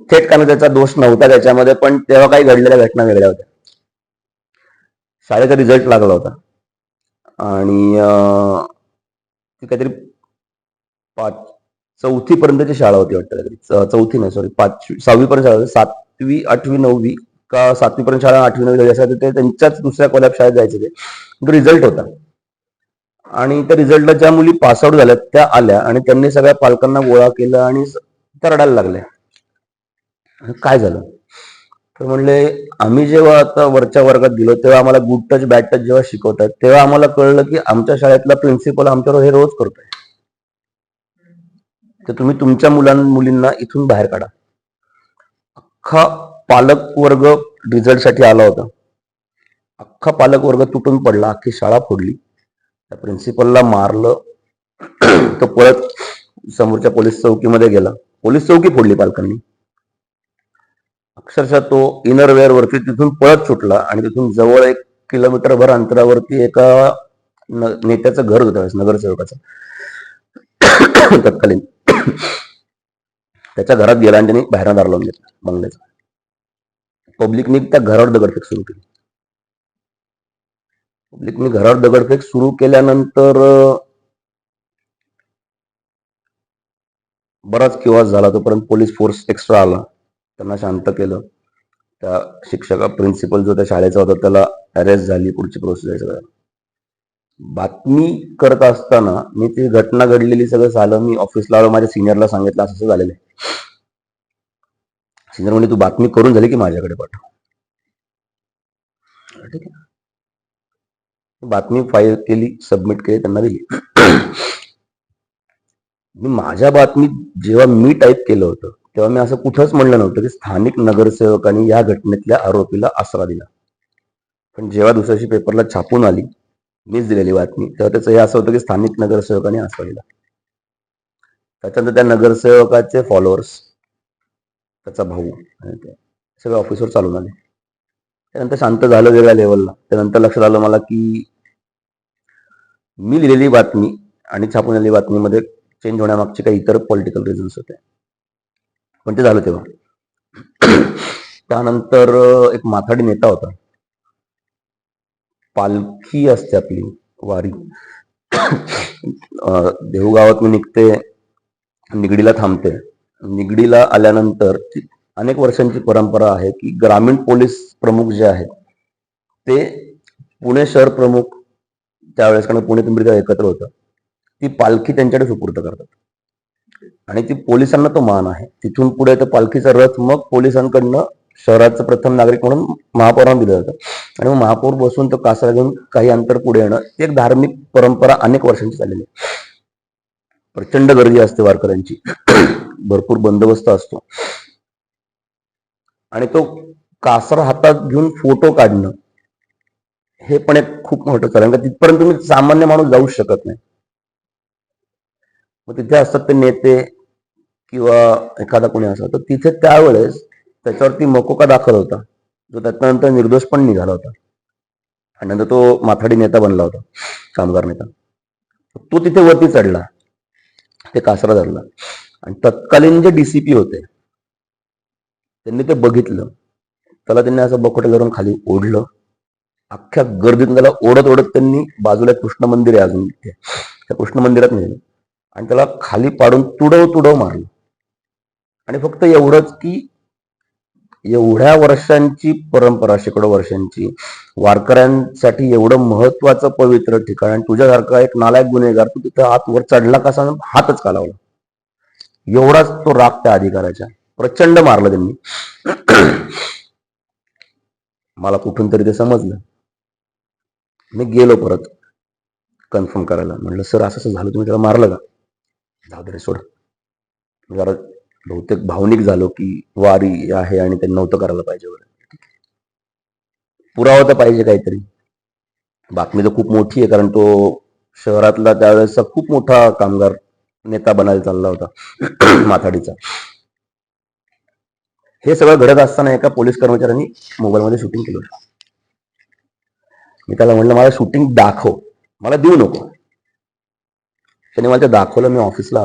थेट कारण त्याचा दोष नव्हता त्याच्यामध्ये, पण तेव्हा काही घडलेल्या घटना वेगळ्या होत्या. शाळेचा रिझल्ट लागला होता आणि ती काहीतरी 4थी पर्यंतची शाळा होती वाटतं, काहीतरी 4थी नाही सॉरी 6वी पर्यंत शाळा होती. 7वी 8वी 9वी का 7वी पर्यंत शाळा, 8वी 9वी असं ते त्यांच्याच दुसऱ्या कोल्हाप शाळेत जायचे. ते तो रिझल्ट होता आणि त्या रिझल्टला ज्या मुली पासआउट झाल्या त्या आल्या आणि त्यांनी सगळ्या पालकांना गोळा केलं आणि त्या रडायला लागल्या. काय झालं तर म्हणले, आम्ही जेव्हा आता वरच्या वर्गात गेलो तेव्हा आम्हाला गुड टच बॅड टच जेव्हा शिकवतात तेव्हा आम्हाला कळलं की आमच्या शाळेतला प्रिन्सिपल आमच्यावर हे रोज करतोय, तर तुम्ही तुमच्या मुलींना इथून बाहेर काढा. अख्खा पालक वर्ग रिझल्टसाठी आला होता. अख्खा पालक वर्ग तुटून पडला, अख्खी शाळा फोडली, त्या प्रिन्सिपलला मारलं. तो पळत समोरच्या पोलीस चौकीमध्ये गेला, पोलीस चौकी फोडली पालकांनी. अक्षरशः तो इनरवेअर वरती तिथून पळत सुटला आणि तिथून जवळ 1 किलोमीटरभर अंतरावरती एका नेत्याचं घर होतं, नगरसेवकाचं तत्कालीन. त्याच्या घरात गेला आणि त्यांनी बाहेर दार लावून घेतला बंगल्याचं. पब्लिकनी त्या घरावर दगडफेक सुरू केली. पब्लिकनी घरावर दगडफेक सुरू केल्यानंतर बराच किवास झाला. तोपर्यंत पोलीस फोर्स एक्स्ट्रा आला, त्यांना शांत केलं. त्या शिक्षका प्रिन्सिपल जो त्या शाळेचा होता त्याला अरेस्ट झाली, पुढची प्रोसेस सगळं. बातमी करत असताना मी ती घटना घडलेली सगळं झालं, मी ऑफिसला आलो, माझ्या सिनियरला सांगितलं असं असं झालेलं आहे. सिनियर म्हणजे तू बातमी करून झाली की माझ्याकडे पाठव. ठीक आहे, बातमी फाईल केली, सबमिट केली, त्यांना दिली. मी माझ्या बातमीत जेव्हा मी टाईप केलं होतं तेव्हा मी असं कुठंच म्हणलं नव्हतं की स्थानिक नगरसेवकांनी या घटनेतल्या आरोपीला आसरा दिला. पण जेव्हा दुसऱ्या दिवशी पेपरला छापून आली मीच दिलेली बातमी, तेव्हा त्याचं हे असं होतं की स्थानिक नगरसेवकांनी आसरा दिला. त्याच्यानंतर त्या नगरसेवकाचे फॉलोअर्स, त्याचा भाऊ आणि ते सगळे ऑफिसवर चालून आले. त्यानंतर शांत झालं वेगळ्या लेवलला. त्यानंतर लक्षात आलं मला की मी लिहिलेली बातमी आणि छापून आलेली बातमीमध्ये चेंज होण्यामागचे काही इतर पॉलिटिकल रिझन्स होते, पण ते झालं तेव्हा. त्यानंतर एक माथाडी नेता होता, पालखी असते आपली वारी, देहू गावात मी निघते, निगडीला थांबते. निगडीला आल्यानंतर अनेक वर्षांची परंपरा आहे की ग्रामीण पोलीस प्रमुख जे आहेत ते पुणे शहर प्रमुख त्यावेळेस, कारण पुणे पिंपरी एकत्र होतं, ती पालखी त्यांच्याकडे सुपूर्द करतात आणि ती पोलिसांना तो मान आहे. तिथून पुढे तर पालखीचा रथ मग पोलिसांकडनं शहराचं प्रथम नागरिक म्हणून महापौरांना दिलं जातं आणि मग महापौर बसून तो कासरा घेऊन काही अंतर पुढे येणं, ती एक धार्मिक परंपरा अनेक वर्षांची चाललेली आहे. प्रचंड गर्दी असते वारकऱ्यांची, भरपूर बंदोबस्त असतो आणि तो कासरा हातात घेऊन फोटो काढणं हे पण एक खूप मोठं कारण का तिथपर्यंत तुम्ही सामान्य माणूस जाऊ शकत नाही. मग तिथे असतात ते नेते किंवा एखादा कोणी असं, तर तिथे त्यावेळेस त्याच्यावरती मकोका दाखल होता, जो त्याच्यानंतर निर्दोष पण निघाला होता आणि नंतर तो माथाडी नेता बनला होता, कामगार नेता. तो तिथे वरती चढला, ते कासरा धरला आणि तत्कालीन जे डीसीपी होते त्यांनी ते बघितलं. त्याला त्यांनी असं बकोटे धरून खाली ओढलं, अख्ख्या गर्दीतून त्याला ओढत ओढत त्यांनी बाजूला कृष्ण मंदिर आहे अजून तिथे, त्या कृष्ण मंदिरात नेलं आणि त्याला खाली पाडून तुडव मारलं. आणि फक्त एवढंच की एवढ्या वर्षांची परंपरा, शेकडो वर्षांची, वारकऱ्यांसाठी एवढं महत्वाचं पवित्र ठिकाण आणि तुझ्यासारखा एक नालायक गुन्हेगार तू तिथं हात वर चढला कसा, हातच का लावला. एवढाच तो राग त्या अधिकाऱ्याच्या, प्रचंड मारलं त्यांनी. मला कुठून तरी ते समजलं. मी गेलो परत कन्फर्म करायला, म्हटलं सर असं असं झालं, तुम्ही त्याला मारलं का? जाऊ दे रे सोड. जरा बहुतेक भावनिक झालो की वारी आहे आणि ते नव्हतं करायला पाहिजे वगैरे. पुरावा तर पाहिजे काहीतरी. बातमी तर खूप मोठी आहे, कारण तो शहरातला त्यावेळेसचा खूप मोठा कामगार नेता बनायला चालला होता माथाडीचा. हे सगळं घडत असताना एका पोलीस कर्मचाऱ्यांनी मोबाईलमध्ये शूटिंग केलं होतं. मी त्याला म्हटलं मला शूटिंग दाखव, मला देऊ नको. त्याने मला ते दाखवलं. मी ऑफिसला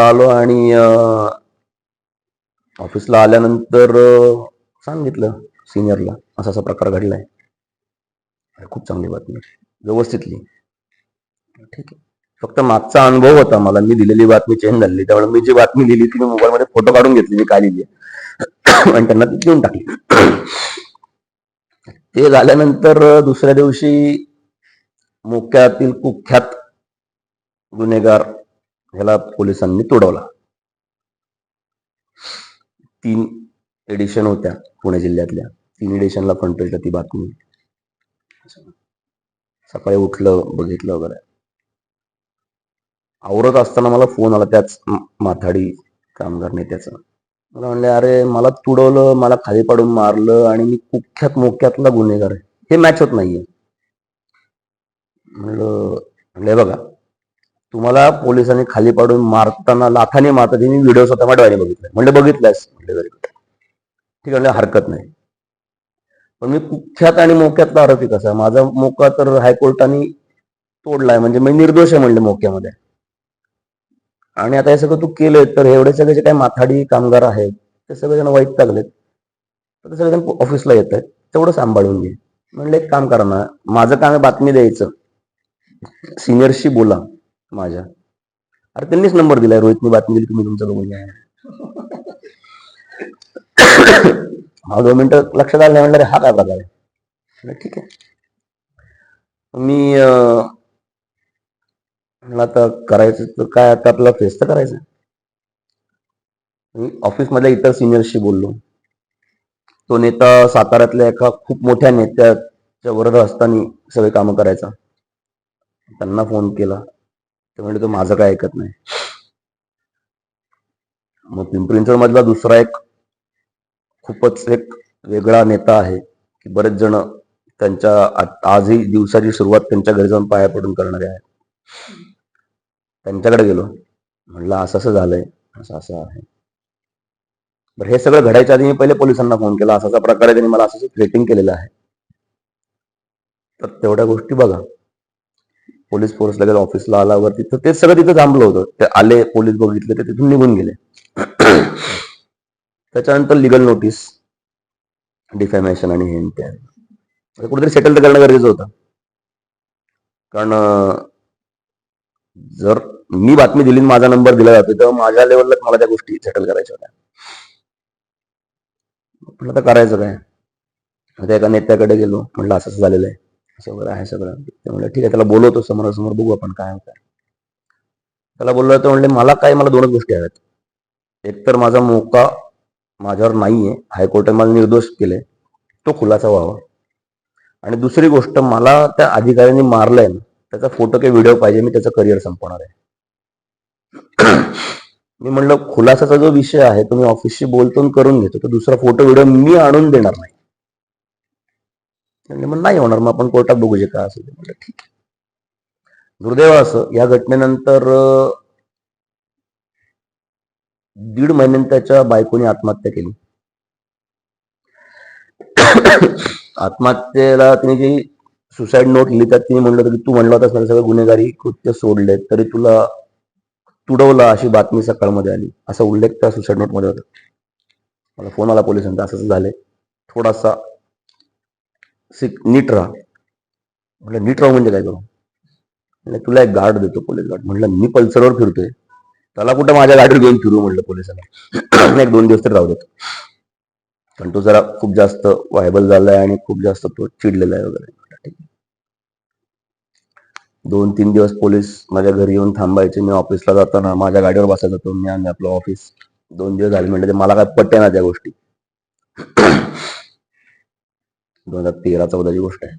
आलो आणि ऑफिसला आल्यानंतर सांगितलं सिनियरला असा असा प्रकार घडलाय. खूप चांगली बातमी, व्यवस्थित लिही. ठीक आहे. फक्त मागचा अनुभव होता मला, मी दिलेली बातमी चेंज झाली, त्यामुळे मी जी बातमी लिहिली ती मी मोबाईलमध्ये फोटो काढून घेतली, मी काय लिहिली आणि त्यांना ती देऊन टाकली. ते झाल्यानंतर दुसऱ्या दिवशी मोक्यातील कुख्यात गुन्हेगार ह्याला पोलिसांनी तुडवला. 3 एडिशन होत्या पुणे जिल्ह्यातल्या, 3 एडिशनला फ्रंट पेजला ती बातमी. सकाळी उठलं, बघितलं वगैरे. आवरत असताना मला फोन आला त्याच माथाडी कामगार नेत्याचा. मला म्हणले अरे मला तुडवलं, मला खाली पाडून मारलं आणि मी कुख्यात मोक्यातला गुन्हेगार आहे, हे मॅच होत नाहीये. म्हणलं बघा, तुम्हाला पोलिसांनी खाली पाडून मारताना, लाथाने मारताना मी व्हिडिओ स्वतः माझ्या डोळ्याने बघितलाय. म्हणलं बघितलायस? म्हणले व्हेरी गुड, ठीक आहे, हरकत नाही. पण मी कुख्यात आणि मोक्यातला आरोपी कसा? माझा मोका तर हायकोर्टाने तोडलाय, म्हणजे मी निर्दोष आहे म्हणले मोक्यामध्ये. आणि आता हे सगळं तू केलंय, तर एवढे सगळे जे काही माथाडी कामगार आहेत ते सगळेजण वाईट लागलेत, तर सगळेजण ऑफिसला येत आहेत, तेवढं सांभाळून घे. म्हणलं एक काम करा ना, माझं काम आहे बातमी द्यायचं, सिनियरशी बोला माझ्या, अरे त्यांनीच नंबर दिलाय, रोहितनी बातमी दिली, तुम्ही तुमचं बघून घ्या. हा 2 मिनिटं लक्षात आलं नाही, म्हणलं हा काय प्रकार आहे. म्हणलं ठीक आहे. मी म्हणलं आता करायचं तर काय, आता आपल्याला फेस तर करायचं. मी ऑफिसमधल्या इतर सिनियर्सशी बोललो. तो नेता साताऱ्यातल्या एका खूप मोठ्या नेत्याच्या वरद असताना सगळे कामं करायचा. त्यांना फोन केला, ते म्हणजे तो माझं काय ऐकत नाही. मग पिंपरी चिंचवड मधला दुसरा एक खूपच एक वेगळा नेता आहे की बरेच जण त्यांच्या आजही दिवसाची सुरुवात त्यांच्या घरी जाऊन पाया पडून करणारे आहेत. त्यांच्याकडे गेलो, म्हणलं असं असं झालंय, असं असं आहे. बरं, हे सगळं घडायच्या आधी मी पहिले पोलिसांना फोन केला, असा प्रकार आहे, त्यांनी मला असं थ्रेटिंग केलेलं आहे, तर तेवढ्या गोष्टी बघा. पोलीस फोर्स लगेच ऑफिसला आल्यावर तिथं ते सगळं तिथं थांबलं होतं. ते आले, पोलीस बघितले, ते तिथून निघून गेले. त्याच्यानंतर लिगल नोटीस, डिफॅमेशन आणि हे ते कुठेतरी सेटल करणं गरजेचं होतं. कारण जर मी बातमी दिली, माझा नंबर दिला जातो, तेव्हा माझ्या लेवलला मला त्या गोष्टी सेटल करायच्या होत्या. म्हटलं तर करायचं काय. आता एका नेत्याकडे गेलो, म्हटलं असंच झालेलं आहे, असं वगैरे आहे सगळं. ते म्हणलं ठीक आहे, त्याला बोलवतो समोरासमोर, बघू आपण काय होतं. त्याला बोललो तर म्हणले मला 2च गोष्टी हव्यात. एक तर माझा मोका माझ्यावर नाहीये, हायकोर्टाने मला निर्दोष केले, तो खुलासा व्हावा. आणि दुसरी गोष्ट, मला त्या अधिकाऱ्यांनी मारलंय ना, त्याचा फोटो काही व्हिडिओ पाहिजे, मी त्याचं करिअर संपवणार आहे. मी म्हणलं खुलासाचा जो विषय आहे तो मी ऑफिसशी बोलतो करून घेतो, तर दुसरा फोटो व्हिडिओ मी आणून देणार नाही. मग नाही होणार, मग आपण कोर्टात बघू जे काय असेल. म्हटलं ठीक आहे. दुर्दैव असं, या घटनेनंतर 1.5 महिन्यात त्याच्या बायकोने आत्महत्या केली. आत्महत्येला तिने जी सुसाईड नोट लिहिली, त्यात तिने म्हणलं होतं की तू म्हणला होतास मला सगळं गुन्हेगारी कृत्य सोडले, तरी तुला तुडवलं अशी बातमी सकाळमध्ये आली, असा उल्लेख त्या सुसाईड नोटमध्ये होता. मला फोन आला पोलिसांचा, असंच झाले, थोडासा नीट राहा. म्हटलं नीट राहू म्हणजे काय करू. म्हणजे तुला एक गार्ड देतो, पोलीस गार्ड. म्हटलं मी पल्सरवर फिरतोय, त्याला कुठं माझ्या गाडीवर घेऊन फिरू म्हटलं पोलिसांना. 1-2 दिवस तरी राहू देतो, कारण तो जरा खूप जास्त व्हायबल झालाय आणि खूप जास्त तो चिडलेला आहे वगैरे. 2-3 दिवस पोलीस माझ्या घरी येऊन थांबायचे. मी ऑफिसला जाताना माझ्या गाडीवर बसायचा तो, मी आणि आपलं ऑफिस. 2 दिवस झाले, म्हणजे मला काय पटते ना त्या गोष्टी. 2013-14 ची गोष्ट आहे.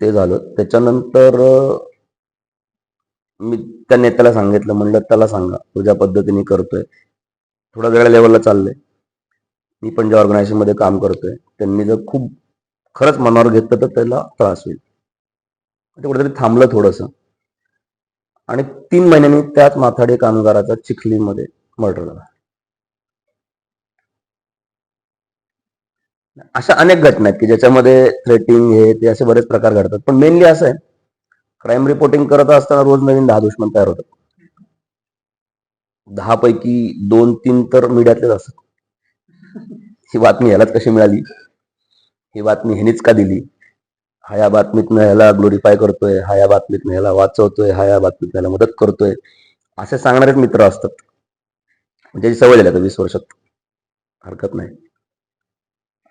ते झालं. त्याच्यानंतर मी त्या नेत्याला सांगितलं, म्हणलं त्याला सांगा तुझ्या पद्धतीने करतोय, थोडा वेगळ्या लेवलला चाललंय, मी पण ज्या ऑर्गनायझेशन मध्ये काम करतोय त्यांनी जर खूप खरंच मनावर घेतलं तर त्याला त्रास होईल. ते कुठेतरी थांबलं थोडंसं. आणि 3 महिन्यांनी त्याच माथाडी कामगाराचा चिखलीमध्ये मर्डर झाला. अशा अनेक घटना आहेत की ज्याच्यामध्ये थ्रेटिंग हे ते असे बरेच प्रकार घडतात. पण मेनली असं आहे, क्राईम रिपोर्टिंग करत असताना रोज नवीन 10 दुश्मन तयार होतात. 10 पैकी 2-3 तर मीडियातलेच असतात. ही बातमी ह्यालाच कशी मिळाली, ही बातमी ह्यानीच का दिली, हा या बातमीतनं ह्याला ग्लोरिफाय करतोय, हा या बातमीतनं ह्याला वाचवतोय, हा या बातमीतनं ह्याला मदत करतोय, असे सांगणारेच मित्र असतात. म्हणजे सवय झाली आता 20 वर्षात, हरकत नाही.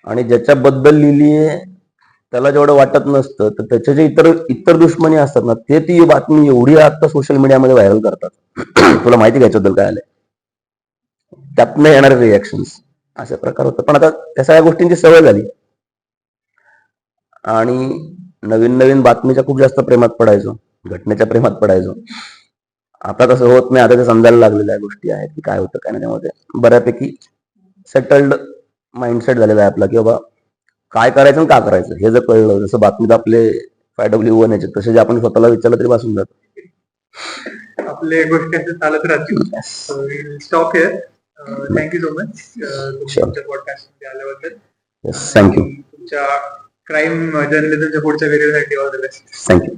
आणि ज्याच्याबद्दल लिहिलीये त्याला जेवढं वाटत नसतं, तर त्याचे जे इतर दुश्मनी असतात ना, ते ती बातमी एवढी आता सोशल मीडियामध्ये व्हायरल करतात. तुला माहिती घ्यायच्याबद्दल काय आलंय, त्यातनं येणारे रिॲक्शन्स, असे प्रकार होतात. पण आता त्या सगळ्या गोष्टींची सवय झाली आणि नवीन नवीन बातमीच्या खूप जास्त प्रेमात पडायचो, घटनेच्या प्रेमात पडायचो. आता तसं होत नाही. आता ते समजायला लागलेल्या गोष्टी आहेत की काय होतं काय नाही. त्यामध्ये बऱ्यापैकी सेटल्ड माइंडसेट झालेला आहे आपला, की बाबा काय करायचं आणि का करायचं हे जर कळलं, जसं बातमीत आपले 5W1 याचे, तसे जे आपण स्वतःला विचारलं तरी वाचून जात. आपले गोष्टी असे चालत राहतील. Stop here. Thank you so much तुमच्या पॉडकास्ट मध्ये आल्याबद्दल. थँक्यू. तुमच्या क्राईम जर्नलिझमच्या पुढच्या करिअरसाठी ऑल द बेस्ट. थँक्यू.